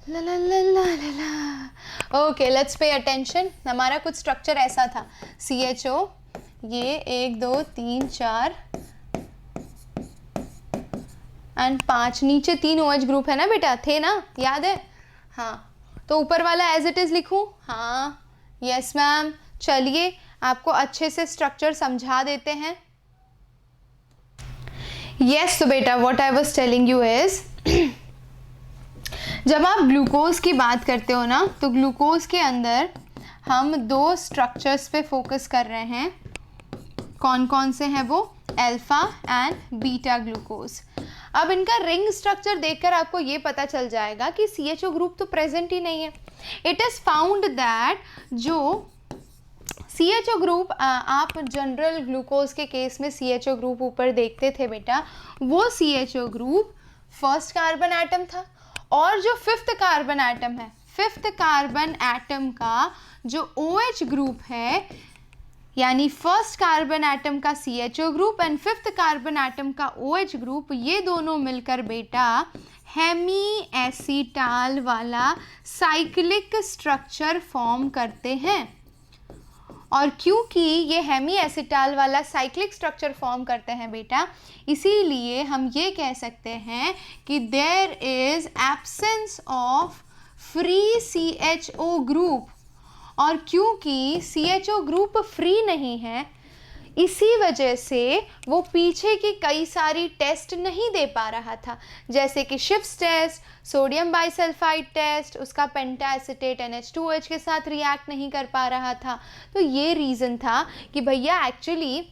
ला ला ला ला ला ला। Okay, let's pay attention. हमारा कुछ स्ट्रक्चर ऐसा था, CHO, ये 1 2 3 4 एंड 5, नीचे 3 OH ग्रुप है ना बेटा, थे ना, याद है? हाँ, तो ऊपर वाला एज इट इज़ लिखूँ? हाँ, यस मैम। चलिए आपको अच्छे से स्ट्रक्चर समझा देते हैं। यस, तो बेटा what I was telling you is जब आप ग्लूकोज की बात करते हो ना, तो ग्लूकोज के अंदर हम 2 स्ट्रक्चर्स पे फोकस कर रहे हैं। कौन कौन से हैं वो? Alpha and beta glucose. अब इनका रिंग स्ट्रक्चर देखकर आपको ये पता चल जाएगा कि CHO ग्रुप तो प्रेजेंट ही नहीं है। इट इज़ फाउंड दैट जो CHO ग्रुप आप जनरल ग्लूकोज के केस में CHO ग्रुप ऊपर देखते थे बेटा, वो CHO group first carbon atom था। और जो 5th कार्बन एटम है, 5th कार्बन एटम का जो OH ग्रुप है, यानी फर्स्ट कार्बन एटम का CHO group and 5th carbon atom का OH ग्रुप, ये दोनों मिलकर बेटा हेमी एसीटाल वाला साइक्लिक स्ट्रक्चर फॉर्म करते हैं। और क्योंकि ये हेमी एसीटाल वाला साइक्लिक स्ट्रक्चर फॉर्म करते हैं बेटा, इसीलिए हम ये कह सकते हैं कि there is absence of free CHO group. और क्योंकि CHO ग्रुप फ्री नहीं है, इसी वजह से वो पीछे की कई सारी टेस्ट नहीं दे पा रहा था, जैसे कि शिफ्स टेस्ट, सोडियम बाइसल्फाइड टेस्ट, उसका पेंटा एसीटेट NH2OH के साथ रिएक्ट नहीं कर पा रहा था। तो ये रीज़न था कि भैया एक्चुअली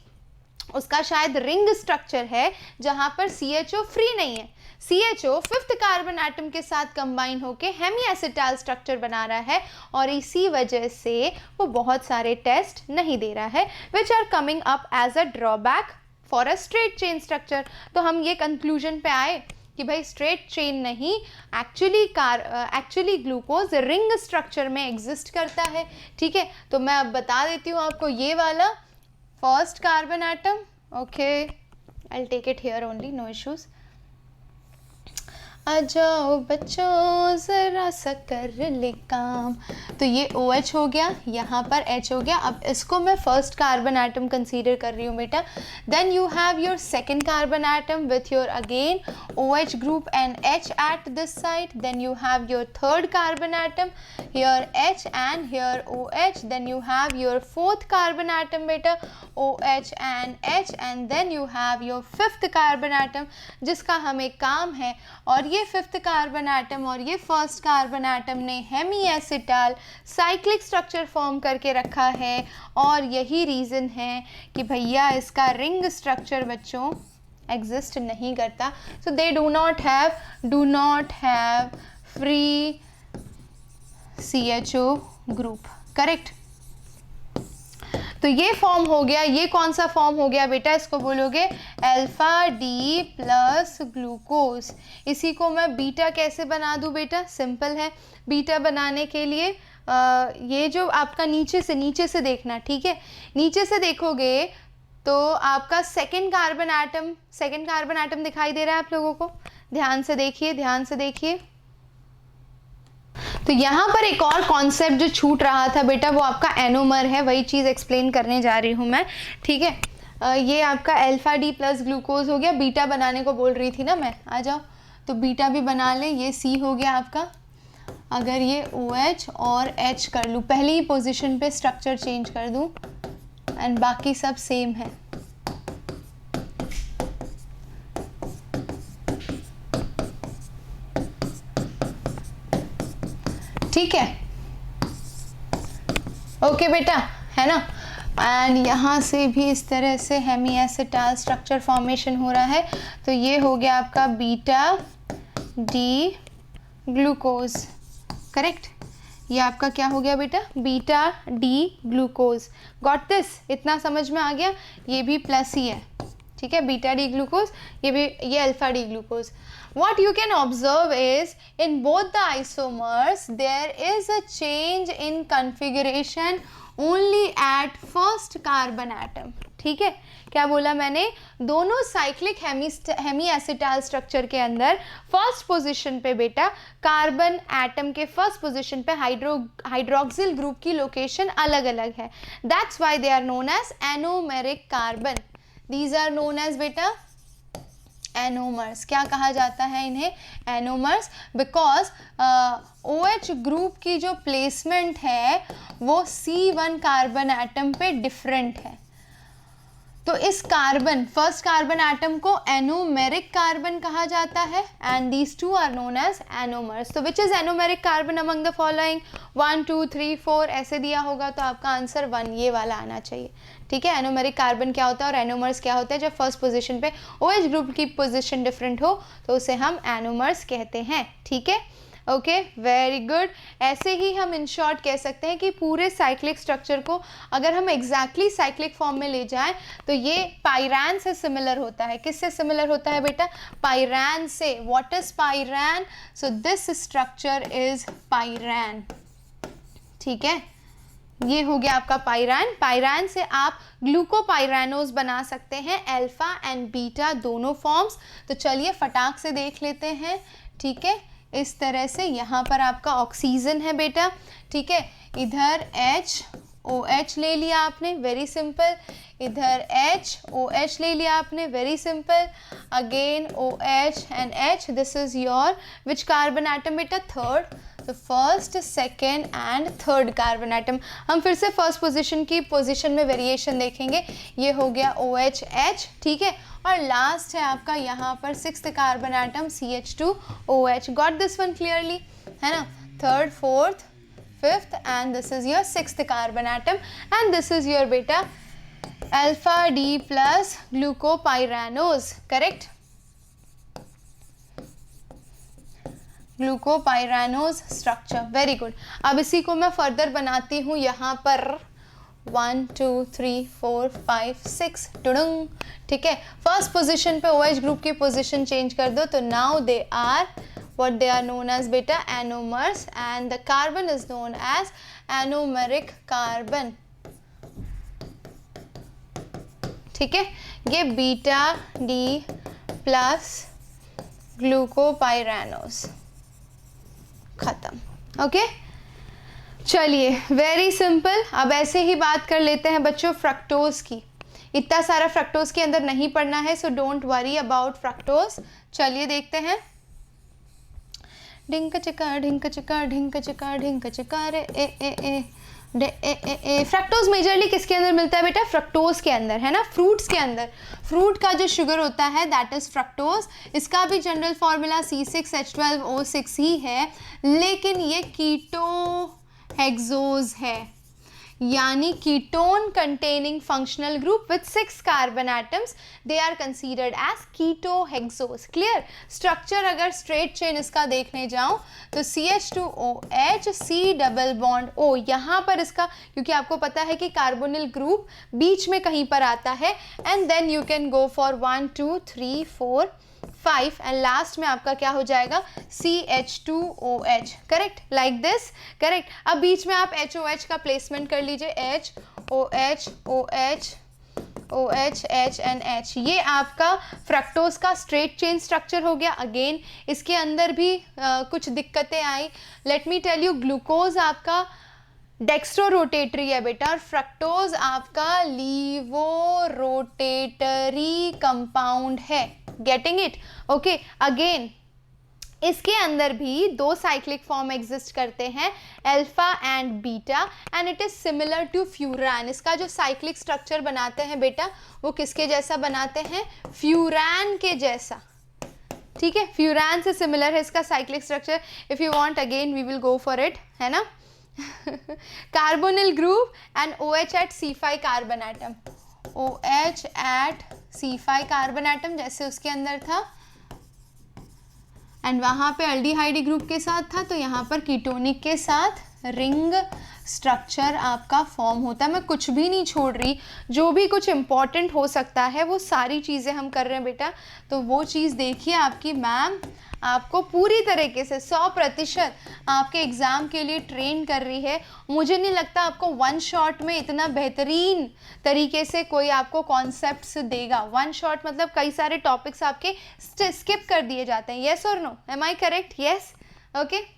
उसका शायद रिंग स्ट्रक्चर है जहाँ पर CHO फ्री नहीं है। CHO 5th कार्बन एटम के साथ कंबाइन होके हेमी एसिटाल स्ट्रक्चर बना रहा है और इसी वजह से वो बहुत सारे टेस्ट नहीं दे रहा है, which are coming up as a drawback for a straight chain structure. तो हम ये कंक्लूजन पे आए कि भाई स्ट्रेट चेन नहीं, एक्चुअली ग्लूकोज रिंग स्ट्रक्चर में एग्जिस्ट करता है। ठीक है, तो मैं अब बता देती हूँ आपको ये वाला first carbon atom. Okay, I will take it here only, no issues. आ जाओ बच्चों ज़रा सा कर ले काम। तो ये OH हो गया, यहाँ पर H हो गया। अब इसको मैं फर्स्ट कार्बन एटम कंसीडर कर रही हूँ बेटा। Then you have your second carbon atom with your again OH group and H at this side. Then you have your third carbon atom, here H and here OH। Then you have your fourth carbon atom बेटा, OH and H। And then you have your fifth carbon atom जिसका हमें काम है। और ये 5th carbon atom और ये first carbon atom ने hemiacetal cyclic structure form करके रखा है। और यही रीज़न है कि भैया इसका रिंग स्ट्रक्चर बच्चों एग्जिस्ट नहीं करता। So they do not have free CHO group. Correct. तो ये फॉर्म हो गया। ये कौन सा फॉर्म हो गया बेटा? इसको बोलोगे अल्फा डी प्लस ग्लूकोज। इसी को मैं बीटा कैसे बना दूं बेटा? सिंपल है। बीटा बनाने के लिए ये जो आपका नीचे से देखना, ठीक है, नीचे से देखोगे तो आपका सेकंड कार्बन एटम दिखाई दे रहा है आप लोगों को। ध्यान से देखिए। तो यहाँ पर एक और कॉन्सेप्ट जो छूट रहा था बेटा, वो आपका एनोमर है। वही चीज़ एक्सप्लेन करने जा रही हूँ मैं, ठीक है। ये आपका अल्फा डी प्लस ग्लूकोज हो गया। बीटा बनाने को बोल रही थी ना मैं, आ जाओ तो बीटा भी बना लें। ये C हो गया आपका। अगर ये OH और H कर लूँ, पहली ही पोजीशन पे स्ट्रक्चर चेंज कर दूँ एंड बाकी सब सेम है। ठीक है, ओके बेटा, है ना। एंड यहाँ से भी इस तरह से हेमी एसिटाल स्ट्रक्चर फॉर्मेशन हो रहा है। तो ये हो गया आपका बीटा डी ग्लूकोज। करेक्ट। ये आपका क्या हो गया बेटा, beta D glucose. Got this, इतना समझ में आ गया, ये भी प्लस ही है, ठीक है, बीटा डी ग्लूकोज, ये भी, ये alpha D glucose. What you can observe is in both the isomers there is a change in configuration only at first carbon atom, ठीक है। क्या बोला मैंने, दोनों साइक्लिक हेमी एसिटाइल स्ट्रक्चर के अंदर फर्स्ट पोजीशन पे बेटा कार्बन एटम के फर्स्ट पोजीशन पे हाइड्रोक्सिल ग्रुप की लोकेशन अलग अलग है। That's why they are known as anomeric carbon. These are known as बेटा एनोमर्स। क्या कहा जाता है इन्हें, एनोमर्स, बिकॉज OH ग्रुप की जो प्लेसमेंट है वो C1 कार्बन एटम पे डिफरेंट है। तो इस कार्बन, फर्स्ट कार्बन एटम को एनोमेरिक कार्बन कहा जाता है and these two are known as anomers. तो which is anomeric carbon among the following, 1 2 3 4 ऐसे दिया होगा तो आपका आंसर 1 ये वाला आना चाहिए, ठीक है। एनोमेरिक कार्बन क्या होता है और एनोमर्स क्या होता है, जब फर्स्ट पोजीशन पे OH ग्रुप की पोजीशन डिफरेंट हो तो उसे हम एनोमर्स कहते हैं, ठीक है। Okay, very good. ऐसे ही हम इन शॉर्ट कह सकते हैं कि पूरे साइक्लिक स्ट्रक्चर को अगर हम एग्जैक्टली साइक्लिक फॉर्म में ले जाएं तो ये पाइरान से सिमिलर होता है। किससे सिमिलर होता है बेटा, पाइरान से। What is pyran, so this structure is pyran, ठीक है। ये हो गया आपका पाइरान। पाइरान से आप ग्लूकोपाइरानोज बना सकते हैं, अल्फा एंड बीटा दोनों फॉर्म्स। तो चलिए फटाक से देख लेते हैं, ठीक है। इस तरह से यहाँ पर आपका ऑक्सीजन है बेटा, ठीक है। इधर HOH ले लिया आपने, वेरी सिंपल। इधर HOH ले लिया आपने, very simple. Again OH and H, this is your which carbon atom बेटा, थर्ड। तो first, second and third carbon atom. हम फिर से फर्स्ट पोजीशन की पोजीशन में वेरिएशन देखेंगे। ये हो गया OH, ठीक है। और लास्ट है आपका यहाँ पर sixth carbon atom CH2OH। Got this one clearly, है ना। Third, fourth, fifth and this is your sixth carbon atom and this is your बेटा alpha D plus glucopyranose, correct, glucopyranose structure, very good. अब इसी को मैं further बनाती हूँ यहाँ पर 1 2 3 4 5 6 टुडुंग, ठीक है। फर्स्ट पोजीशन पे OH ग्रुप की पोजीशन चेंज कर दो तो now they are what they are known as बेटा anomers and the carbon is known as anomeric carbon, ठीक है। ये बीटा D प्लस ग्लूकोपाइरानोज, खत्म, ओके। चलिए, वेरी सिंपल। अब ऐसे ही बात कर लेते हैं बच्चों फ्रक्टोज की। इतना सारा फ्रक्टोज के अंदर नहीं पढ़ना है, so don't worry about fructose. चलिए देखते हैं। ढिंक चिका ढिंक चिका ढिंक चिका ढिंक चिका रे ए ए ए डे ए ए ए। फ्रक्टोज मेजरली किसके अंदर मिलता है बेटा, फ्रक्टोज के अंदर, है ना, फ्रूट्स के अंदर। फ्रूट का जो शुगर होता है दैट इज फ्रक्टोज। इसका भी जनरल फॉर्मूला C6H12O6 ही है, लेकिन ये कीटो हेक्सोज है, यानी ketone containing functional group with 6 carbon atoms, they are considered as ketohexose. Clear. Structure अगर स्ट्रेट चेन इसका देखने जाऊं तो CH2OH C double bond O, यहाँ पर इसका, क्योंकि आपको पता है कि कार्बोनिल ग्रुप बीच में कहीं पर आता है, and then you can go for 1 2 3 4 5 and last में आपका क्या हो जाएगा CH2OH, correct, like this, correct. अब बीच में आप HOH का प्लेसमेंट कर लीजिए, HOH OH OH H and H। ये आपका फ्रक्टोज का स्ट्रेट चेन स्ट्रक्चर हो गया। अगेन इसके अंदर भी कुछ दिक्कतें आई। Let me tell you, glucose आपका डेक्स्ट्रो रोटेटरी है बेटा और फ्रक्टोज आपका लीवो रोटेटरी कंपाउंड है। Getting it, okay. अगेन इसके अंदर भी दो साइक्लिक फॉर्म एग्जिस्ट करते हैं, alpha and beta, and it is similar to furan. इसका जो साइक्लिक स्ट्रक्चर बनाते हैं बेटा वो किसके जैसा बनाते हैं, फ्यूरान के जैसा, ठीक है। फ्यूरान से सिमिलर है इसका cyclic structure. If you want again we will go for it, है ना। Carbonyl group and OH at C5 carbon atom, OH at C5 carbon atom जैसे उसके अंदर था, एंड वहाँ पे अल्डिहाइड ग्रुप के साथ था, तो यहाँ पर कीटोनिक के साथ रिंग स्ट्रक्चर आपका फॉर्म होता है। मैं कुछ भी नहीं छोड़ रही, जो भी कुछ इम्पॉर्टेंट हो सकता है वो सारी चीज़ें हम कर रहे हैं बेटा। तो वो चीज़ देखिए, आपकी मैम आपको पूरी तरीके से 100% आपके एग्ज़ाम के लिए ट्रेन कर रही है। मुझे नहीं लगता आपको वन शॉट में इतना बेहतरीन तरीके से कोई आपको कॉन्सेप्ट्स देगा। वन शॉट मतलब कई सारे टॉपिक्स आपके स्किप कर दिए जाते हैं। येस और no, am I correct? Yes, okay.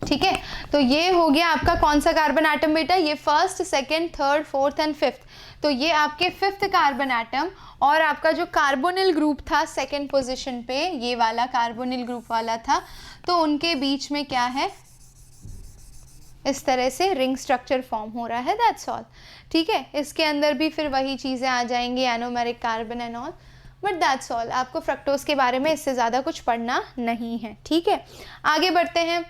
ठीक है, तो ये हो गया आपका कौन सा कार्बन एटम बेटा? ये first, second, third, fourth and fifth. तो ये आपके फिफ्थ कार्बन एटम, और आपका जो कार्बोनिल ग्रुप था सेकंड पोजीशन पे, ये वाला कार्बोनिल ग्रुप वाला था, तो उनके बीच में क्या है, इस तरह से रिंग स्ट्रक्चर फॉर्म हो रहा है। That's all. ठीक है, इसके अंदर भी फिर वही चीज़ें आ जाएंगी, anomeric carbon and all, but that's all. आपको फ्रक्टोज के बारे में इससे ज़्यादा कुछ पढ़ना नहीं है। ठीक है, आगे बढ़ते हैं।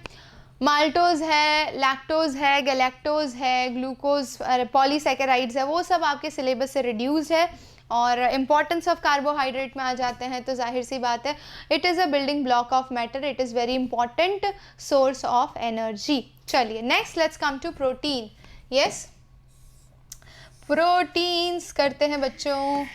माल्टोज है, लैक्टोज है, गैलेक्टोज है, ग्लूकोज, पॉलीसैकेराइड्स है, वो सब आपके सिलेबस से रिड्यूस है। और इम्पॉर्टेंस ऑफ कार्बोहाइड्रेट में आ जाते हैं तो जाहिर सी बात है, it is a building block of matter, it is very important source of energy. चलिए next, let's come to protein. Yes, proteins करते हैं बच्चों।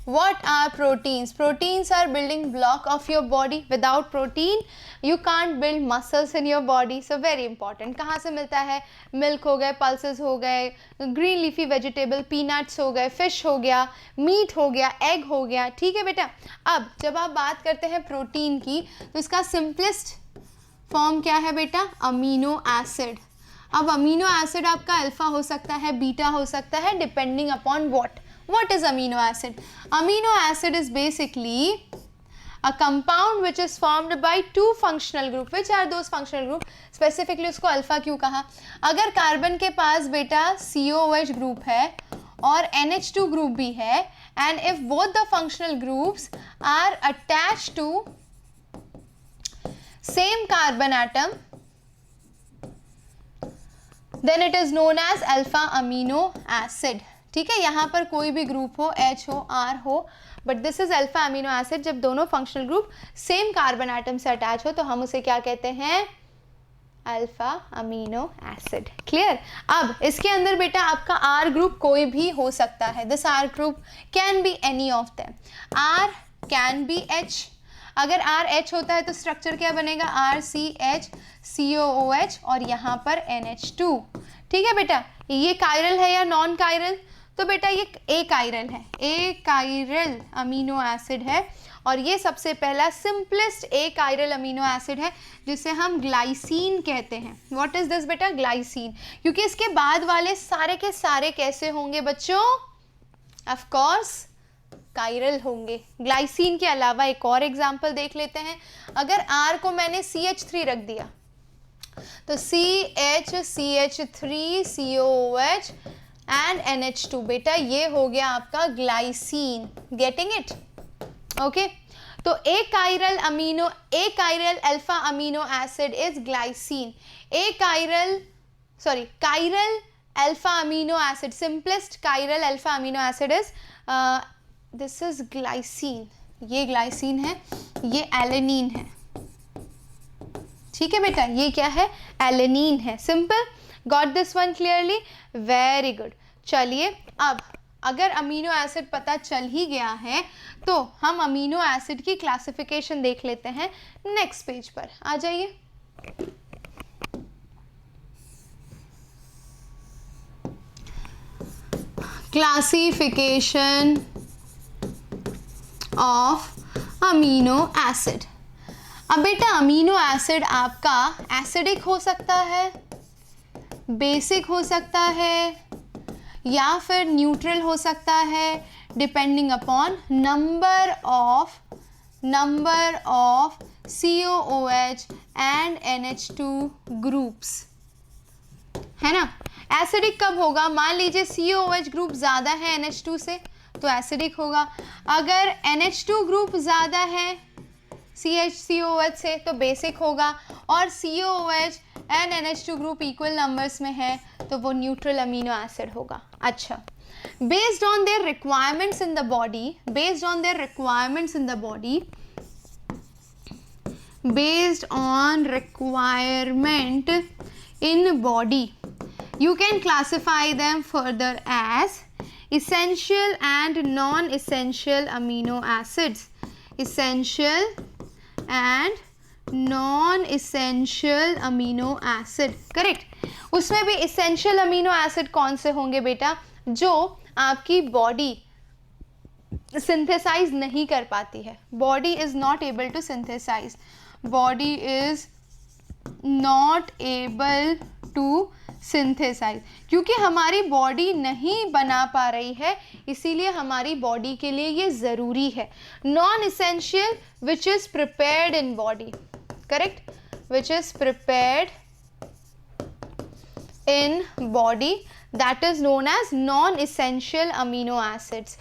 What are proteins? Proteins are building block of your body. Without protein, you can't build muscles in your body. So very important. कहाँ से मिलता है? Milk हो गए, पल्सेस हो गए, ग्रीन लीफी वेजिटेबल, पीनट्स हो गए, फिश हो गया, मीट हो गया, एग हो गया। ठीक है बेटा। अब जब आप बात करते हैं प्रोटीन की, तो इसका सिंपलेस्ट फॉर्म क्या है बेटा? Amino acid. अब अमीनो एसिड आपका अल्फा हो सकता है, बीटा हो सकता है, depending upon what. What is amino acid? Amino acid is basically a compound which is formed by two functional group. Which are those functional group? Specifically उसको alpha क्यों कहा? अगर कार्बन के पास बेटा COOH ग्रुप है और NH2 ग्रुप भी है, and if both the functional groups are attached to same carbon atom, then it is known as alpha amino acid. ठीक है, यहाँ पर कोई भी ग्रुप हो, H हो, R हो, but this is alpha amino acid. जब दोनों functional group same carbon atom से अटैच हो तो हम उसे क्या कहते हैं? Alpha amino acid. क्लियर? अब इसके अंदर बेटा आपका R ग्रुप कोई भी हो सकता है। This R group can be any of them. R can be H। अगर R H होता है तो स्ट्रक्चर क्या बनेगा? RCH COOH और यहाँ पर NH2। ठीक है बेटा, ये कायरल है या नॉन कायरल? तो बेटा ये ए कायरल है, ए कायरल अमीनो एसिड है, और ये सबसे पहला सिंपलेस्ट ए कायरल अमीनो एसिड है जिसे हम ग्लाइसिन कहते हैं। व्हाट इज दिस बेटा? ग्लाइसिन। क्योंकि इसके बाद वाले सारे के सारे कैसे होंगे बच्चों? ऑफ कोर्स कायरल होंगे। ग्लाइसिन के अलावा एक और एग्जांपल देख लेते हैं। अगर R को मैंने CH3 रख दिया तो CH3 COOH एंड NH2 बेटा ये हो गया आपका ग्लाइसिन। Getting it? ओके, तो a chiral alpha amino acid is glycine. Chiral alpha amino acid, simplest chiral alpha amino acid is this is glycine. ये ग्लाइसिन है, ये एलेनिन है। ठीक है बेटा, ये क्या है? एलेनिन है। Simple. Got this one clearly? Very good. चलिए, अब अगर अमीनो एसिड पता चल ही गया है तो हम अमीनो एसिड की क्लासिफिकेशन देख लेते हैं। नेक्स्ट पेज पर आ जाइए। Classification of amino acid. अब बेटा अमीनो एसिड आपका एसिडिक हो सकता है, बेसिक हो सकता है, या फिर न्यूट्रल हो सकता है, depending upon number of COOH and NH2 groups, है ना। एसिडिक कब होगा? मान लीजिए COOH ग्रुप ज़्यादा है NH2 से तो एसिडिक होगा। अगर NH2 ग्रुप ज़्यादा है COOH से तो बेसिक होगा, और COOH and NH2 group equal numbers में है तो वो न्यूट्रल अमीनो एसिड होगा। अच्छा, based on their requirements in the body, based on their requirements in the body, based on requirement in body, you can classify them further as essential and non-essential amino acids, essential and non-essential amino acid, correct. उसमें भी essential amino acid कौन से होंगे बेटा, जो आपकी body synthesise नहीं कर पाती है, body is not able to synthesize, body is not able to synthesize, क्योंकि हमारी बॉडी नहीं बना पा रही है, इसीलिए हमारी बॉडी के लिए ये ज़रूरी है। Non essential which is prepared in body, correct, which is prepared in body, that is known as non-essential amino acids.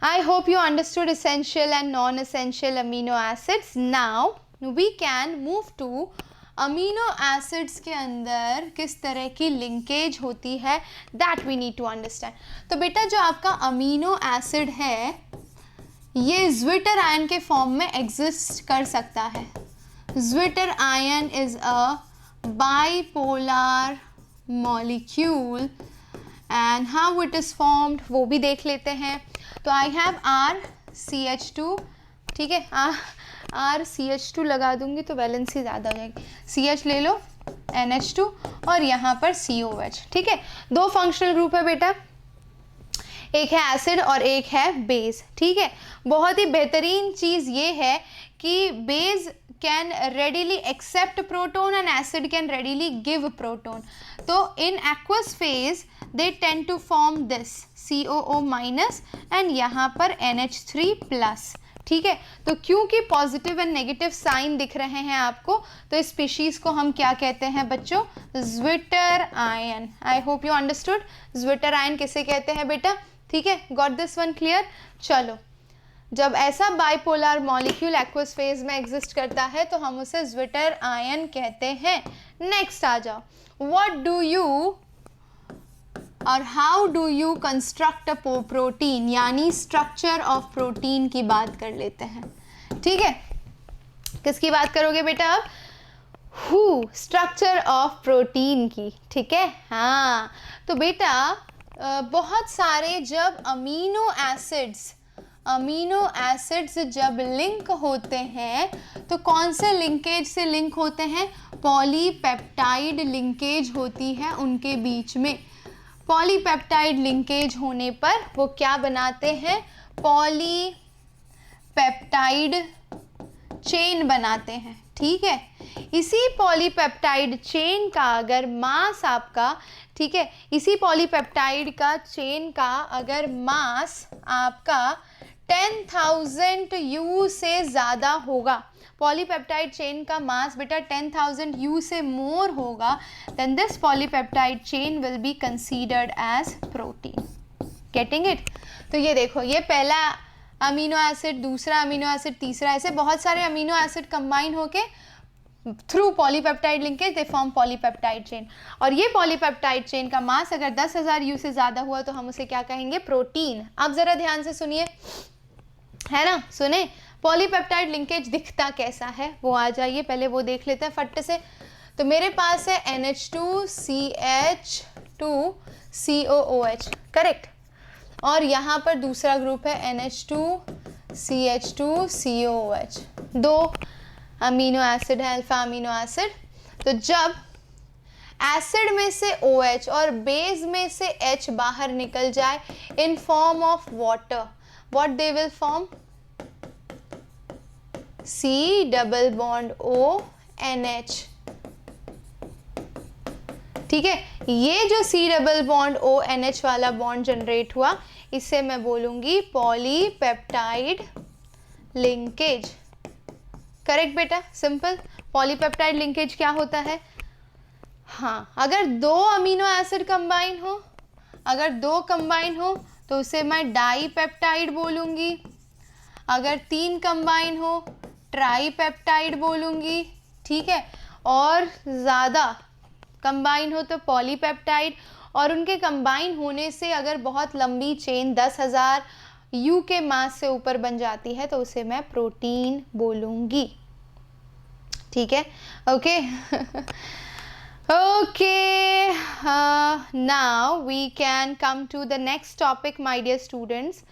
I hope you understood essential and non-essential amino acids. Now we can move to amino acids के अंदर किस तरह की linkage होती है, that we need to understand. तो बेटा जो आपका अमीनो एसिड है ये ज्विटर आयन के फॉर्म में एग्जिस्ट कर सकता है। Zwitter ion is a bipolar molecule and how it is formed वो भी देख लेते हैं। तो आई हैव RCH2, ठीक है, RCH2 लगा दूंगी तो वैलेंसी ज़्यादा हो जाएगी, CH ले लो, NH2 और यहाँ पर COH, ठीक है। दो फंक्शनल ग्रुप है बेटा, एक है एसिड और एक है बेस, ठीक है। बहुत ही बेहतरीन चीज़ ये है कि base can readily accept proton and acid can readily give proton. तो in aqueous phase they tend to form this COO minus and यहाँ पर NH3 प्लस, ठीक है। तो क्योंकि पॉजिटिव एंड नेगेटिव साइन दिख रहे हैं आपको, तो इस स्पीशीज़ को हम क्या कहते हैं बच्चों, zwitter ion. I hope you understood, zwitter ion किसे कहते हैं बेटा, ठीक है, गॉट दिस वन क्लियर। चलो, जब ऐसा बाइपोलर मॉलिक्यूल एक्वस फेज में एग्जिस्ट करता है तो हम उसे ज्विटर आयन कहते हैं। नेक्स्ट आ जाओ, व्हाट डू यू और how do you construct a protein, यानी स्ट्रक्चर ऑफ प्रोटीन की बात कर लेते हैं, ठीक है। किसकी बात करोगे बेटा अब, स्ट्रक्चर ऑफ प्रोटीन की, ठीक है। हाँ, तो बेटा बहुत सारे जब अमीनो एसिड्स जब लिंक होते हैं तो कौन से लिंकेज से लिंक होते हैं, पॉलीपेप्टाइड लिंकेज होती है उनके बीच में। पॉलीपेप्टाइड लिंकेज होने पर वो क्या बनाते हैं, पॉलीपेप्टाइड चेन बनाते हैं, ठीक है। इसी पॉलीपेप्टाइड चेन का अगर मास आपका, ठीक है, इसी पॉलीपेप्टाइड का चेन का अगर मास आपका 10,000 U से ज़्यादा होगा, पॉलीपेप्टाइड चेन का मास बेटा 10,000 U से मोर होगा, then this polypeptide chain will be considered as protein. Getting it. तो ये देखो, ये पहला अमीनो एसिड, दूसरा अमीनो एसिड, तीसरा, ऐसे बहुत सारे अमीनो एसिड कंबाइन होके through polypeptide linkage they form polypeptide chain. और ये पॉलीपेप्टाइड चेन का मास अगर 10,000 U से ज़्यादा हुआ तो हम उसे क्या कहेंगे, प्रोटीन। अब ज़रा ध्यान से सुनिए, है ना, सुने, पॉलीपेप्टाइड लिंकेज दिखता कैसा है वो आ जाइए, पहले वो देख लेते हैं फट से। तो मेरे पास है NH2CH2COOH, करेक्ट, और यहाँ पर दूसरा ग्रुप है NH2CH2COOH, दो अमीनो एसिड है, अल्फा अमीनो एसिड। तो जब एसिड में से OH और बेस में से H बाहर निकल जाए in form of water, what they will form, C double bond O NH, ठीक है। ये जो C double bond O NH वाला बॉन्ड जनरेट हुआ इसे मैं बोलूंगी पॉलीपेप्टाइड लिंकेज, करेक्ट बेटा, सिंपल। पॉलीपेप्टाइड लिंकेज क्या होता है, हाँ, अगर दो अमीनो एसिड कंबाइन हो, अगर दो कंबाइन हो तो उसे मैं डाईपेप्टाइड बोलूँगी, अगर तीन कंबाइन हो ट्राईपेप्टाइड बोलूँगी, ठीक है, और ज़्यादा कंबाइन हो तो पॉलीपेप्टाइड, और उनके कंबाइन होने से अगर बहुत लंबी चेन 10,000 यू के मास से ऊपर बन जाती है तो उसे मैं प्रोटीन बोलूँगी। ठीक है, okay. Okay, now we can come to the next topic, my dear students.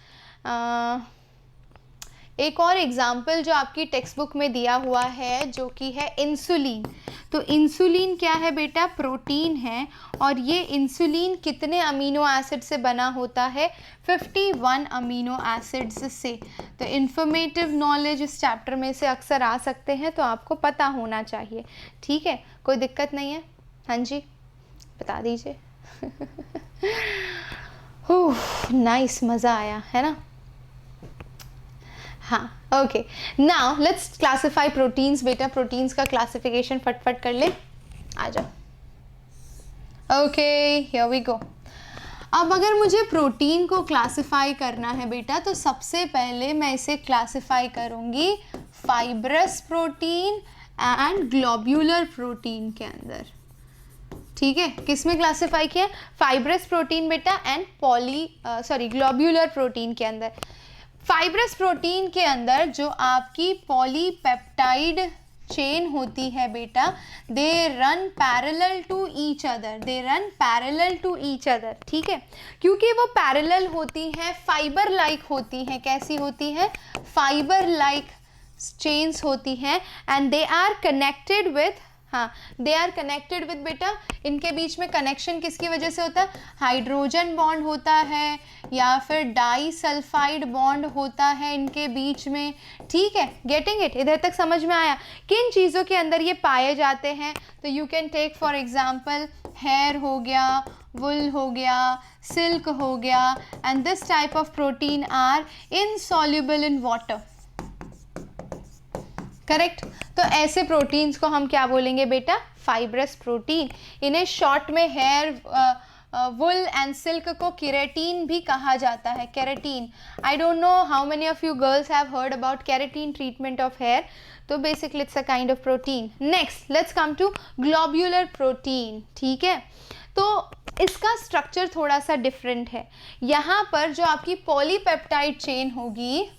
एक और एग्जाम्पल जो आपकी टेक्स्ट बुक में दिया हुआ है जो कि है इंसुलिन। तो इंसुलिन क्या है बेटा? प्रोटीन है। और ये इंसुलिन कितने अमीनो एसिड से बना होता है? 51 अमीनो एसिड्स से। तो इन्फॉर्मेटिव नॉलेज इस चैप्टर में से अक्सर आ सकते हैं, तो आपको पता होना चाहिए। ठीक है, कोई दिक्कत नहीं है? हाँ जी, बता दीजिए। नाइस, मज़ा आया है ना? हाँ, okay. Now let's classify proteins. बेटा प्रोटीन्स का क्लासिफिकेशन फटफट कर ले, आ जाओ। Okay, here we go. अब अगर मुझे प्रोटीन को क्लासिफाई करना है बेटा, तो सबसे पहले मैं इसे क्लासिफाई करूँगी fibrous protein and globular protein के अंदर। ठीक है, किस में क्लासिफाई किया? फाइब्रस प्रोटीन बेटा एंड ग्लोब्यूलर प्रोटीन के अंदर। फाइब्रस प्रोटीन के अंदर जो आपकी पॉलीपेप्टाइड चेन होती है बेटा, they run parallel to each other. ठीक है, क्योंकि वो पैरेलल होती हैं, फाइबर लाइक होती हैं। कैसी होती है? फाइबर लाइक चेन्स होती हैं and they are connected with बेटा, इनके बीच में कनेक्शन किसकी वजह से होता है? हाइड्रोजन बॉन्ड होता है या फिर डाई सल्फाइड बॉन्ड होता है इनके बीच में। ठीक है, गेटिंग इट? इधर तक समझ में आया? किन चीज़ों के अंदर ये पाए जाते हैं? तो you can take for example hair हो गया, वुल हो गया, सिल्क हो गया, and this type of protein are insoluble in water. Correct? तो ऐसे प्रोटीन्स को हम क्या बोलेंगे बेटा? Fibrous protein. इन्हें शॉर्ट में हेयर, वुल एंड सिल्क को केराटिन भी कहा जाता है। Keratin, I don't know how many of you girls have heard about keratin treatment of hair. तो basically it's a kind of protein. Next let's come to globular protein. ठीक है, तो इसका स्ट्रक्चर थोड़ा सा डिफरेंट है। यहाँ पर जो आपकी पॉलीपेप्टाइड चेन होगी,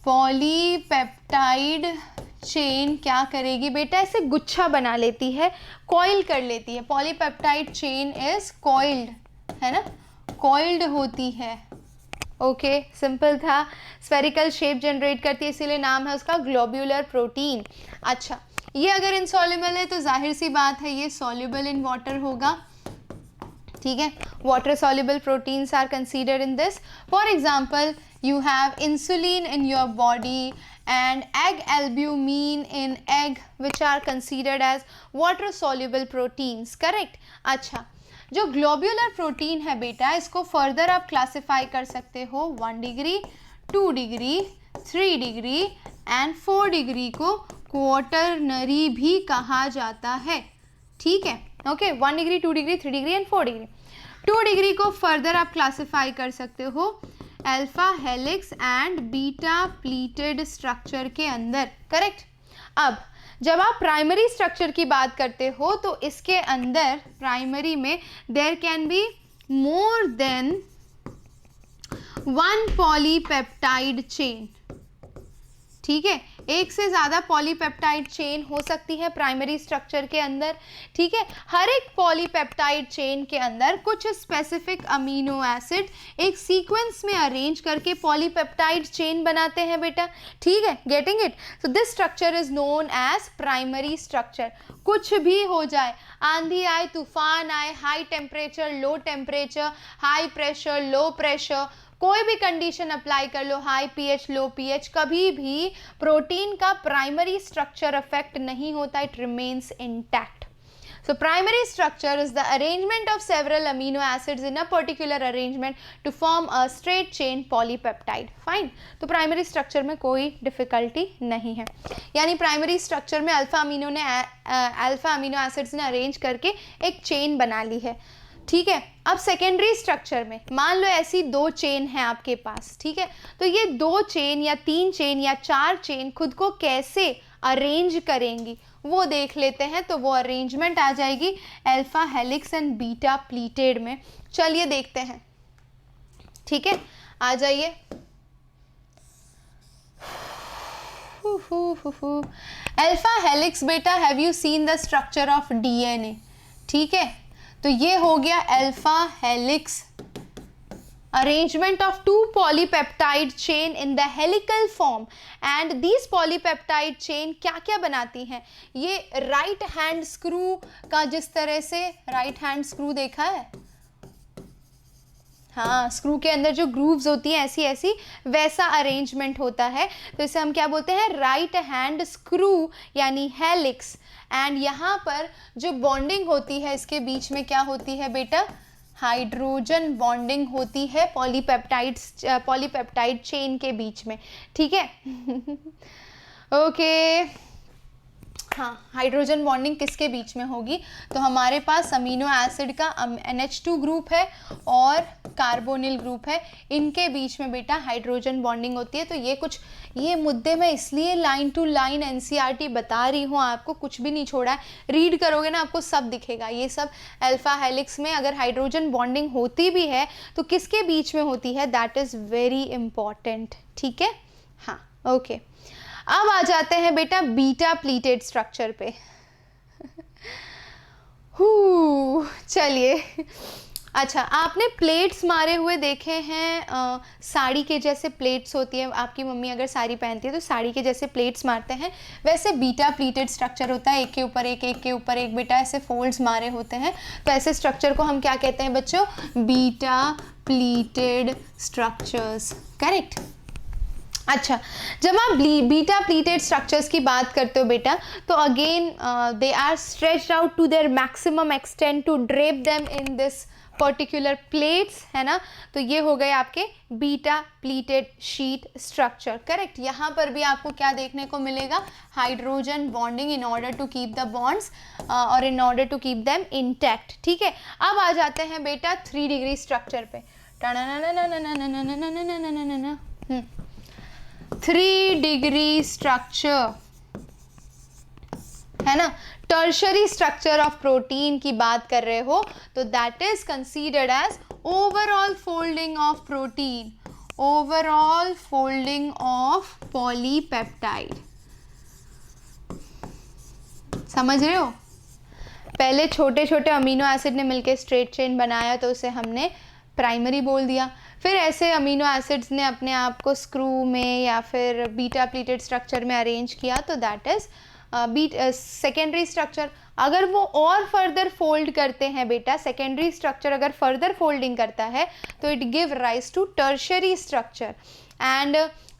पॉलीपेप्टाइड चेन क्या करेगी बेटा? ऐसे गुच्छा बना लेती है, कॉइल कर लेती है। पॉलीपेप्टाइड चेन इज कॉइल्ड, है ना? कॉइल्ड होती है। ओके, सिंपल था। स्फेरिकल शेप जनरेट करती है, इसीलिए नाम है उसका ग्लोब्यूलर प्रोटीन। अच्छा, ये अगर इनसॉल्युबल है तो जाहिर सी बात है ये सॉल्युबल इन वाटर होगा। ठीक है, water soluble proteins are considered in this. For example, you have insulin in your body and egg albumin in egg, which are considered as water soluble proteins. Correct? अच्छा, जो globular protein है बेटा, इसको further आप classify कर सकते हो 1 degree, 2 degree, 3 degree and 4 degree को क्वाटरनरी भी कहा जाता है। ठीक है, okay, 1 degree, 2 degree, 3 degree and 4 degree. 2 degree को फर्दर आप क्लासिफाई कर सकते हो alpha helix and beta pleated structure के अंदर। करेक्ट? अब जब आप प्राइमरी स्ट्रक्चर की बात करते हो तो इसके अंदर प्राइमरी में there can be more than 1 polypeptide chain. ठीक है, एक से ज़्यादा पॉलीपेप्टाइड चेन हो सकती है प्राइमरी स्ट्रक्चर के अंदर। ठीक है, हर एक पॉलीपेप्टाइड चेन के अंदर कुछ स्पेसिफिक अमीनो एसिड एक सीक्वेंस में अरेंज करके पॉलीपेप्टाइड चेन बनाते हैं बेटा। ठीक है, getting it? So this structure is known as primary structure. कुछ भी हो जाए, आंधी आए, तूफान आए, high temperature, low temperature, high pressure, low pressure, कोई भी कंडीशन अप्लाई कर लो, हाई पीएच, लो पीएच, कभी भी प्रोटीन का प्राइमरी स्ट्रक्चर अफेक्ट नहीं होता, it remains intact. So primary structure is the arrangement of several amino acids in a particular arrangement to form a straight chain polypeptide. Fine. तो primary structure में कोई difficulty नहीं है, यानी primary structure में alpha amino acids ने arrange करके एक चेन बना ली है। ठीक है, अब सेकेंडरी स्ट्रक्चर में मान लो ऐसी 2 चेन है आपके पास। ठीक है, तो ये 2 चेन या 3 चेन या 4 चेन खुद को कैसे अरेंज करेंगी वो देख लेते हैं। तो वो अरेंजमेंट आ जाएगी alpha helix and beta pleated में। चलिए देखते हैं, ठीक है, आ जाइए। अल्फा हेलिक्स बेटा, have you seen the structure of DNA, ठीक है, तो ये हो गया alpha helix, arrangement of two polypeptide chain in the helical form, and these polypeptide chain क्या क्या बनाती हैं? ये राइट हैंड स्क्रू का, जिस तरह से राइट हैंड स्क्रू देखा है, हाँ, स्क्रू के अंदर जो ग्रूव्स होती हैं ऐसी ऐसी, वैसा अरेंजमेंट होता है। तो इसे हम क्या बोलते हैं? राइट हैंड स्क्रू यानी हेलिक्स। एंड यहाँ पर जो बॉन्डिंग होती है इसके बीच में क्या होती है बेटा? हाइड्रोजन बॉन्डिंग होती है पॉलीपेप्टाइड चेन के बीच में, ठीक है। ओके हाँ, हाइड्रोजन बॉन्डिंग किसके बीच में होगी? तो हमारे पास अमीनो एसिड का NH2 ग्रुप है और कार्बोनिल ग्रुप है, इनके बीच में बेटा हाइड्रोजन बॉन्डिंग होती है। तो ये मुद्दे मैं इसलिए लाइन टू लाइन NCERT बता रही हूँ आपको, कुछ भी नहीं छोड़ा है। रीड करोगे ना आपको सब दिखेगा। ये सब अल्फा हेलिक्स में अगर हाइड्रोजन बॉन्डिंग होती भी है तो किसके बीच में होती है? दैट इज़ वेरी इंपॉर्टेंट, ठीक है। हाँ ओके, अब आ जाते हैं बेटा बीटा प्लीटेड स्ट्रक्चर पे। चलिए, अच्छा, आपने प्लेट्स मारे हुए देखे हैं, साड़ी के जैसे प्लेट्स होती है, आपकी मम्मी अगर साड़ी पहनती है तो साड़ी के जैसे प्लेट्स मारते हैं, वैसे बीटा प्लीटेड स्ट्रक्चर होता है, एक के ऊपर एक बेटा ऐसे फोल्ड्स मारे होते हैं। तो ऐसे स्ट्रक्चर को हम क्या कहते हैं बच्चों? Beta pleated structures, correct. अच्छा, जब आप बीटा प्लीटेड स्ट्रक्चर्स की बात करते हो बेटा, तो again they are stretched out to their maximum extent to drape them in this particular plates, है ना। तो ये हो गए आपके beta pleated sheet structure, correct. यहाँ पर भी आपको क्या देखने को मिलेगा? Hydrogen bonding in order to keep the bonds और in order to keep them intact, ठीक है। अब आ जाते हैं बेटा 3 डिग्री स्ट्रक्चर पे। 3 डिग्री स्ट्रक्चर, है ना, टर्शरी स्ट्रक्चर ऑफ प्रोटीन की बात कर रहे हो तो that is considered as overall folding of protein, overall folding of polypeptide. समझ रहे हो? पहले छोटे छोटे अमीनो एसिड ने मिलकर स्ट्रेट चेन बनाया तो उसे हमने प्राइमरी बोल दिया, फिर ऐसे अमीनो एसिड्स ने अपने आप को स्क्रू में या फिर बीटा प्लीटेड स्ट्रक्चर में अरेंज किया तो दैट इज सेकेंडरी स्ट्रक्चर। अगर वो और फर्दर फोल्ड करते हैं बेटा, सेकेंडरी स्ट्रक्चर अगर फर्दर फोल्डिंग करता है तो it give rise to tertiary structure. And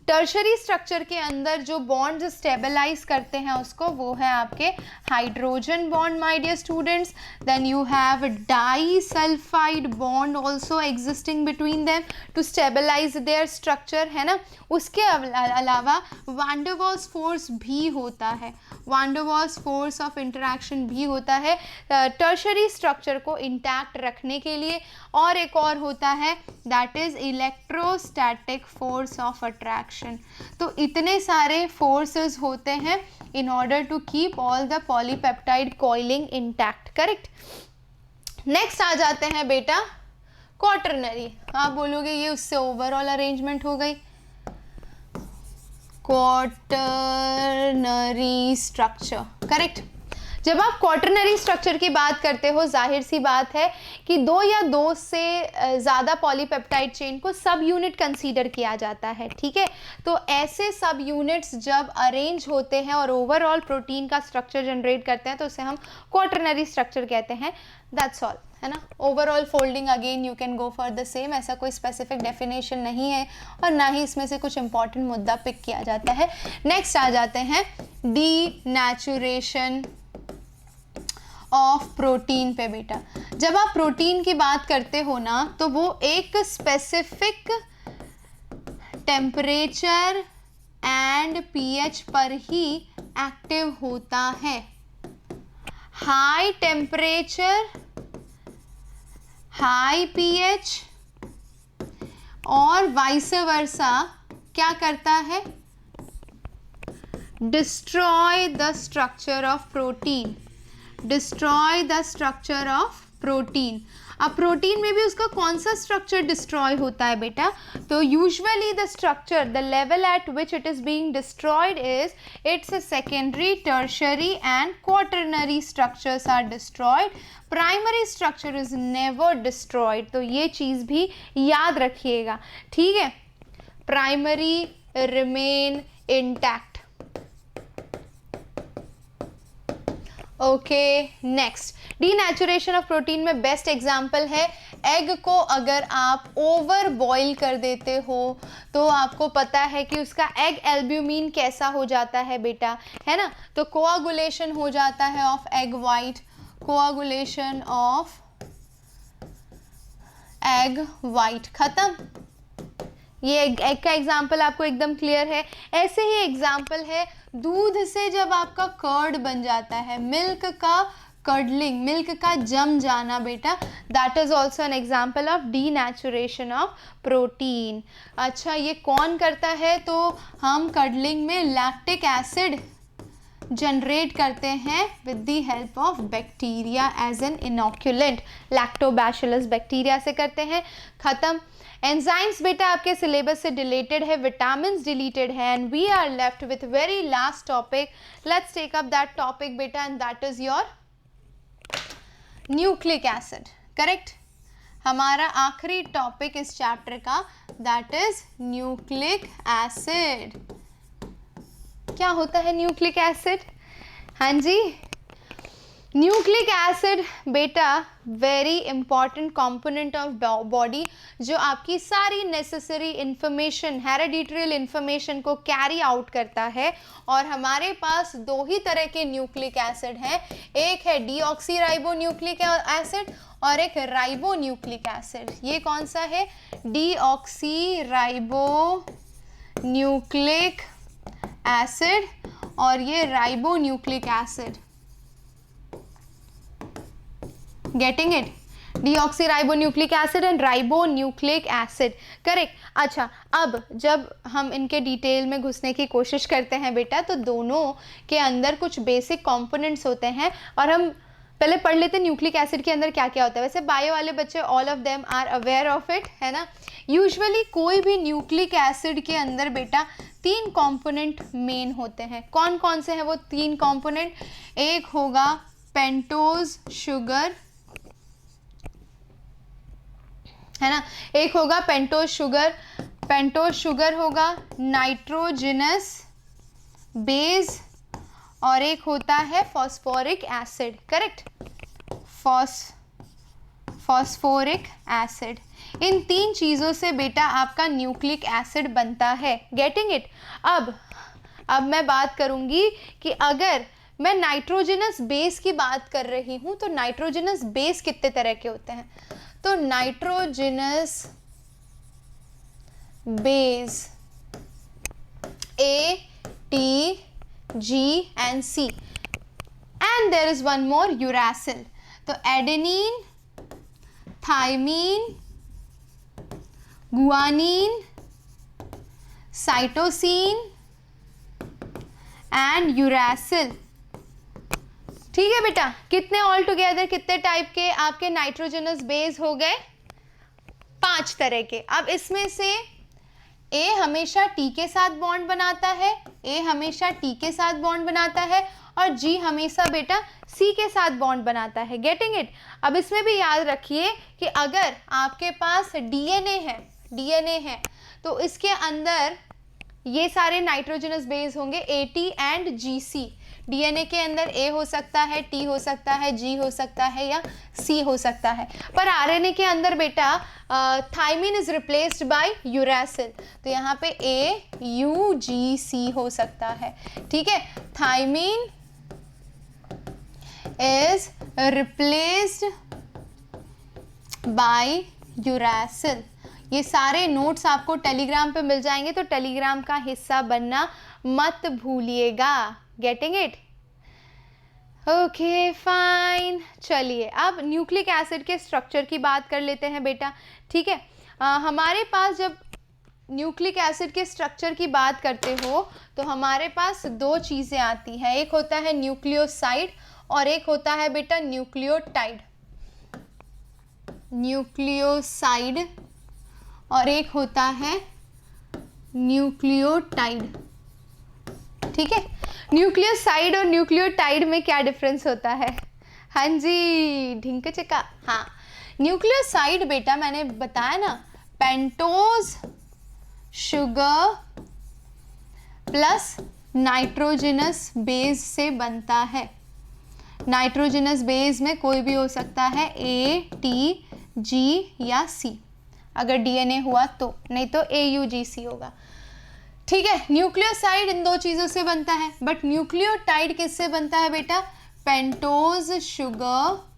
tertiary structure के अंदर जो बॉन्ड्स स्टेबलाइज करते हैं उसको, वो है आपके hydrogen bond my dear students. Then you have disulphide bond also existing between them to stabilize their structure, है ना। उसके अलावा वान डर वाल्स फोर्स भी होता है, वान डर वाल्स फोर्स ऑफ इंटरैक्शन भी होता है टर्शरी स्ट्रक्चर को इंटैक्ट रखने के लिए। और एक और होता है that is electrostatic force of attraction. तो इतने सारे फोर्सेस होते हैं in order to keep all the polypeptide coiling intact, correct. Next आ जाते हैं बेटा क्वाटरनरी। आप बोलोगे ये उससे ओवरऑल अरेंजमेंट हो गई। Quaternary structure, correct. जब आप क्वाटरनरी स्ट्रक्चर की बात करते हो, जाहिर सी बात है कि 2 या 2 से ज़्यादा पॉलीपेप्टाइड चेन को सब यूनिट कंसीडर किया जाता है, ठीक है। तो ऐसे सब यूनिट्स जब अरेंज होते हैं और ओवरऑल प्रोटीन का स्ट्रक्चर जनरेट करते हैं तो उसे हम क्वाटरनरी स्ट्रक्चर कहते हैं। दैट्स ऑल, है ना। Overall folding again you can go for the same, ऐसा कोई स्पेसिफिक डेफिनेशन नहीं है और ना ही इसमें से कुछ इंपॉर्टेंट मुद्दा पिक किया जाता है। नेक्स्ट आ जाते हैं डीनेचुरेशन ऑफ प्रोटीन पे बेटा। जब आप प्रोटीन की बात करते हो ना तो वो एक स्पेसिफिक टेम्परेचर एंड pH पर ही एक्टिव होता है। हाई टेम्परेचर, हाई pH और वाइस वर्सा क्या करता है? Destroy the structure of protein, destroy the structure of protein. अब प्रोटीन में भी उसका कौन सा स्ट्रक्चर डिस्ट्रॉय होता है बेटा? तो usually the structure, the level at which it is being destroyed is its secondary, tertiary and quaternary structures are destroyed, primary structure is never destroyed. तो ये चीज़ भी याद रखिएगा, ठीक है। Primary remain intact. Okay, next, denaturation of protein में best example है एग को अगर आप ओवर बॉईल कर देते हो तो आपको पता है कि उसका एग एल्ब्यूमिन कैसा हो जाता है बेटा, है ना। तो कोआगुलेशन हो जाता है of egg white, coagulation of egg white, खत्म। ये एग का एग्जाम्पल आपको एकदम क्लियर है। ऐसे ही एग्जाम्पल है दूध से जब आपका कर्ड बन जाता है, मिल्क का कर्डलिंग, मिल्क का जम जाना बेटा, that is also an example of denaturation of protein. अच्छा, ये कौन करता है? तो हम कर्डलिंग में लैक्टिक एसिड जनरेट करते हैं with the help of bacteria as an inoculant, lactobacillus bacteria से करते हैं, खत्म। एंजाइम्स बेटा आपके सिलेबस से डिलीटेड है, विटामिन्स डिलीटेड है, and we are left with very last topic. Let's take up that topic बेटा, and that is your nucleic acid, correct. हमारा आखिरी टॉपिक इस चैप्टर का दैट इज न्यूक्लिक एसिड। क्या होता है न्यूक्लिक एसिड? हाँ जी, न्यूक्लिक एसिड बेटा very important component of body, जो आपकी सारी नेसेसरी इंफॉर्मेशन, हेरेडिटरी इंफॉर्मेशन को कैरी आउट करता है। और हमारे पास दो ही तरह के न्यूक्लिक एसिड हैं, एक है डीऑक्सीराइबो न्यूक्लिक एसिड और एक राइबो न्यूक्लिक एसिड। ये कौन सा है? डीऑक्सीराइबो न्यूक्लिक एसिड और ये ribo nucleic acid. Getting it? Deoxyribonucleic acid and ribonucleic acid, correct. अच्छा, अब जब हम इनके डिटेल में घुसने की कोशिश करते हैं बेटा, तो दोनों के अंदर कुछ बेसिक कंपोनेंट्स होते हैं और हम पहले पढ़ लेते हैं न्यूक्लिक एसिड के अंदर क्या क्या होता है। वैसे बायो वाले बच्चे all of them are aware of it, है ना। यूजुअली कोई भी न्यूक्लिक एसिड के अंदर बेटा 3 कंपोनेंट मेन होते हैं। कौन कौन से हैं वो 3 कंपोनेंट? एक होगा पेंटोज शुगर, है ना, एक होगा पेंटोज शुगर, पेंटोज शुगर होगा नाइट्रोजनस बेस, और एक होता है phosphoric acid, correct, phosphoric acid. इन 3 चीज़ों से बेटा आपका न्यूक्लिक एसिड बनता है, गेटिंग इट। अब मैं बात करूंगी कि अगर मैं नाइट्रोजनस बेस की बात कर रही हूं तो नाइट्रोजनस बेस कितने तरह के होते हैं? तो nitrogenous base A, T, G and C, and there is one more uracil. तो adenine, thymine, guanine, cytosine and uracil. ठीक है बेटा, कितने ऑल टुगेदर कितने टाइप के आपके नाइट्रोजनस बेस हो गए? 5 तरह के। अब इसमें से ए हमेशा टी के साथ बॉन्ड बनाता है, ए हमेशा टी के साथ बॉन्ड बनाता है, और जी हमेशा बेटा सी के साथ बॉन्ड बनाता है, गेटिंग इट। अब इसमें भी याद रखिए कि अगर आपके पास डीएनए है तो इसके अंदर ये सारे नाइट्रोजनस बेस होंगे AT एंड GC। डीएनए के अंदर A हो सकता है, T हो सकता है, G हो सकता है या C हो सकता है। पर आरएनए के अंदर बेटा thymine is replaced by uracil, तो यहाँ पे AUGC हो सकता है, ठीक है। Thymine is replaced by uracil. ये सारे नोट्स आपको टेलीग्राम पे मिल जाएंगे, तो टेलीग्राम का हिस्सा बनना मत भूलिएगा, गेटिंग इट। ओके फाइन, चलिए अब न्यूक्लिक एसिड के स्ट्रक्चर की बात कर लेते हैं बेटा, ठीक है। हमारे पास जब न्यूक्लिक एसिड के स्ट्रक्चर की बात करते हो तो हमारे पास दो चीज़ें आती हैं, एक होता है न्यूक्लियोसाइड और एक होता है बेटा न्यूक्लियोटाइड। न्यूक्लियोसाइड और एक होता है न्यूक्लियोटाइड। ठीक है, न्यूक्लियोसाइड और न्यूक्लियोटाइड में क्या डिफरेंस होता है? हाँ जी, ढिंक चिका। हाँ, न्यूक्लियोसाइड बेटा मैंने बताया ना, pentose sugar plus nitrogenous base से बनता है। नाइट्रोजनस बेस में कोई भी हो सकता है, ए, टी, जी या सी, अगर डीएनए हुआ तो, नहीं तो AUGC होगा। ठीक है, न्यूक्लियोसाइड इन दो चीज़ों से बनता है, बट न्यूक्लियोटाइड किससे बनता है बेटा? Pentose sugar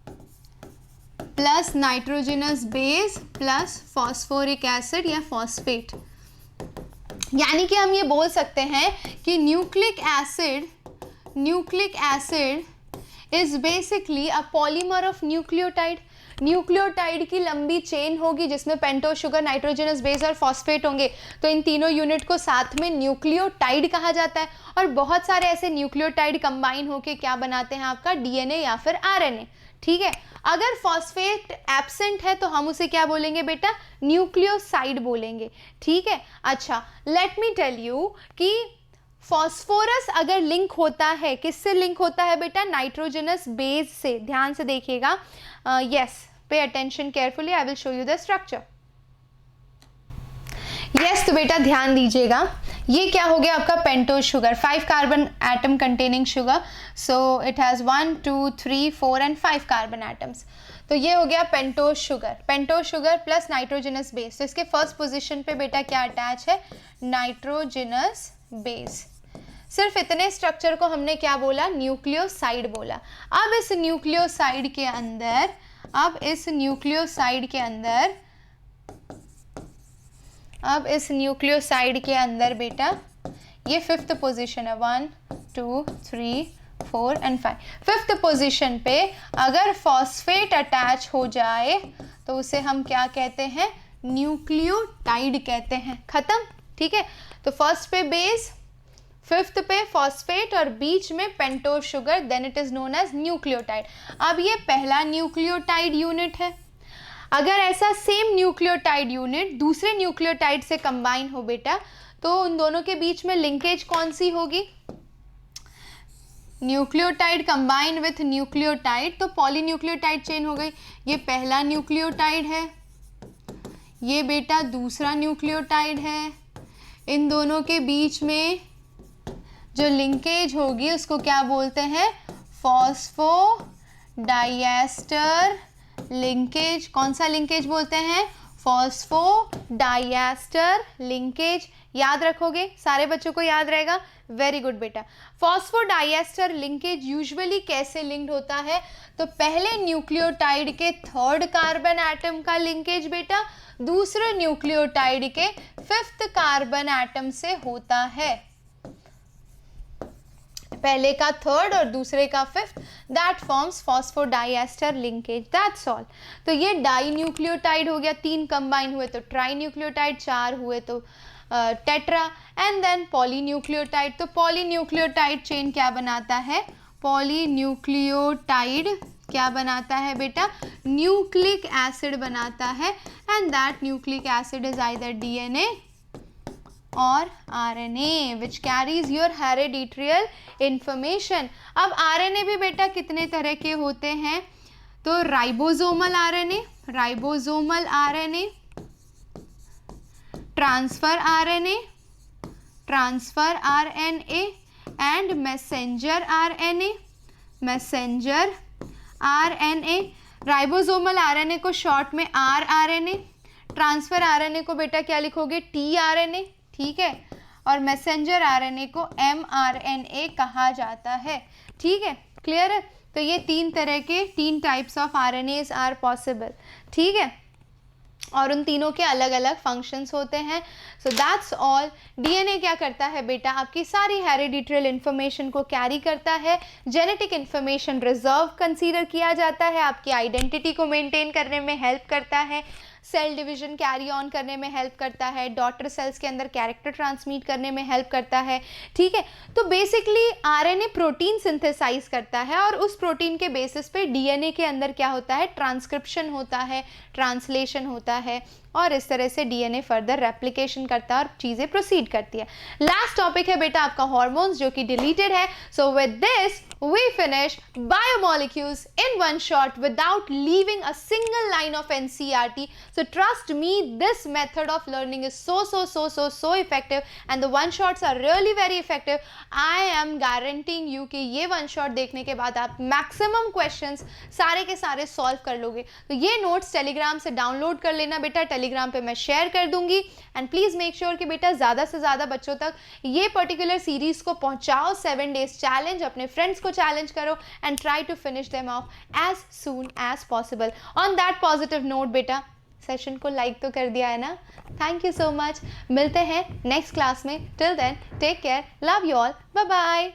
plus nitrogenous base plus phosphoric acid या फॉस्फेट। यानी कि हम ये बोल सकते हैं कि nucleic acid is basically a polymer of nucleotide. Nucleotide की लंबी चेन होगी जिसमें पेंटोज शुगर, नाइट्रोजनस बेस और फॉस्फेट होंगे, तो इन तीनों यूनिट को साथ में न्यूक्लियोटाइड कहा जाता है। और बहुत सारे ऐसे न्यूक्लियोटाइड कंबाइन होके क्या बनाते हैं आपका? डीएनए या फिर आरएनए। ठीक है, अगर फॉस्फेट एब्सेंट है तो हम उसे क्या बोलेंगे बेटा? न्यूक्लियोसाइड बोलेंगे। ठीक है, अच्छा लेट मी टेल यू कि फॉस्फोरस अगर लिंक होता है, किससे लिंक होता है बेटा? नाइट्रोजनस बेस से। ध्यान से देखिएगा, yes, pay attention carefully, I will show you the structure. Yes, तो बेटा ध्यान दीजिएगा, ये क्या हो गया आपका? Pentose sugar, 5 carbon atom containing sugar, so it has 1 2 3 4 and 5 carbon atoms. तो ये हो गया pentose sugar plus nitrogenous base. तो इसके फर्स्ट पोजीशन पे बेटा क्या अटैच है? Nitrogenous base. सिर्फ इतने स्ट्रक्चर को हमने क्या बोला? न्यूक्लियोसाइड बोला। अब इस न्यूक्लियोसाइड के अंदर बेटा ये फिफ्थ पोजीशन है, 1 2 3 4 एंड 5। फिफ्थ पोजीशन पे अगर फॉस्फेट अटैच हो जाए तो उसे हम क्या कहते हैं? न्यूक्लियोटाइड कहते हैं। खत्म। ठीक है, तो फर्स्ट पे बेस, फिफ्थ पे फॉस्फेट और बीच में pentose sugar, then it is known as nucleotide. अब ये पहला न्यूक्लियोटाइड यूनिट है। अगर ऐसा सेम न्यूक्लियोटाइड यूनिट दूसरे न्यूक्लियोटाइड से कंबाइन हो बेटा, तो उन दोनों के बीच में लिंकेज कौन सी होगी? न्यूक्लियोटाइड कंबाइन विथ न्यूक्लियोटाइड, तो पॉलीन्यूक्लियोटाइड चेन हो गई। ये पहला न्यूक्लियोटाइड है, ये बेटा दूसरा न्यूक्लियोटाइड है। इन दोनों के बीच में जो लिंकेज होगी उसको क्या बोलते हैं? Phosphodiester linkage. कौन सा लिंकेज बोलते हैं? Phosphodiester linkage. याद रखोगे? सारे बच्चों को याद रहेगा? वेरी गुड बेटा। फॉस्फोडाइएस्टर लिंकेज यूजुअली कैसे लिंक्ड होता है? तो पहले न्यूक्लियोटाइड के थर्ड कार्बन एटम का लिंकेज बेटा दूसरे न्यूक्लियोटाइड के फिफ्थ कार्बन एटम से होता है। पहले का थर्ड और दूसरे का fifth, that forms phosphodiester linkage, that's all. तो ये डाई न्यूक्लियोटाइड हो गया, 3 कंबाइन हुए तो ट्राई न्यूक्लियोटाइड, 4 हुए तो टेट्रा, एंड देन पॉलीन्यूक्लियोटाइड। तो पॉलीन्यूक्लियोटाइड चेन क्या बनाता है? पॉलीन्यूक्लियोटाइड क्या बनाता है बेटा? न्यूक्लिक एसिड बनाता है, and that nucleic acid is either DNA और RNA which carries your hereditary information. अब आरएनए भी बेटा कितने तरह के होते हैं? तो ribosomal RNA, transfer RNA and messenger RNA. Ribosomal RNA को शॉर्ट में आरआरएनए, ट्रांसफर आरएनए को बेटा क्या लिखोगे? टीआरएनए। ठीक है, और मैसेंजर आरएनए को एमआरएनए कहा जाता है। ठीक है, क्लियर है? तो ये 3 types of RNAs are possible. ठीक है, और उन तीनों के अलग अलग फंक्शंस होते हैं। So that's all. डीएनए क्या करता है बेटा? आपकी सारी हेरिडिटरियल इन्फॉर्मेशन को कैरी करता है। जेनेटिक इन्फॉर्मेशन रिजर्व कंसीडर किया जाता है, आपकी आइडेंटिटी को मेंटेन करने में हेल्प करता है। सेल डिवीजन कैरी ऑन करने में हेल्प करता है, डॉटर सेल्स के अंदर कैरेक्टर ट्रांसमिट करने में हेल्प करता है, ठीक है। तो बेसिकली आरएनए प्रोटीन सिंथेसाइज करता है और उस प्रोटीन के बेसिस पे डीएनए के अंदर क्या होता है, ट्रांसक्रिप्शन होता है, ट्रांसलेशन होता है और इस तरह से डीएनए फर्दर रेप्लिकेशन करता है और चीज़ें प्रोसीड करती है। लास्ट टॉपिक है बेटा आपका हार्मोन्स, जो कि डिलीटेड है। So with this we finish biomolecules in one shot without leaving a single line of NCERT. So trust me, this method of learning is so effective and the one shots are really very effective. I am guaranteeing you कि ये one shot देखने के बाद आप maximum questions सारे के सारे solve कर लोगे। तो ये नोट्स टेलीग्राम से डाउनलोड कर लेना बेटा, टेलीग्राम पे मैं शेयर कर दूंगी। एंड प्लीज़ मेक श्योर कि बेटा ज़्यादा से ज़्यादा बच्चों तक ये पर्टिकुलर सीरीज़ को पहुंचाओ। 7 days चैलेंज, अपने फ्रेंड्स को चैलेंज करो and try to finish them off as soon as possible. On that positive note बेटा, सेशन को लाइक तो कर दिया है ना? Thank you so much. मिलते हैं नेक्स्ट क्लास में। Till then take care, love you all, bye bye.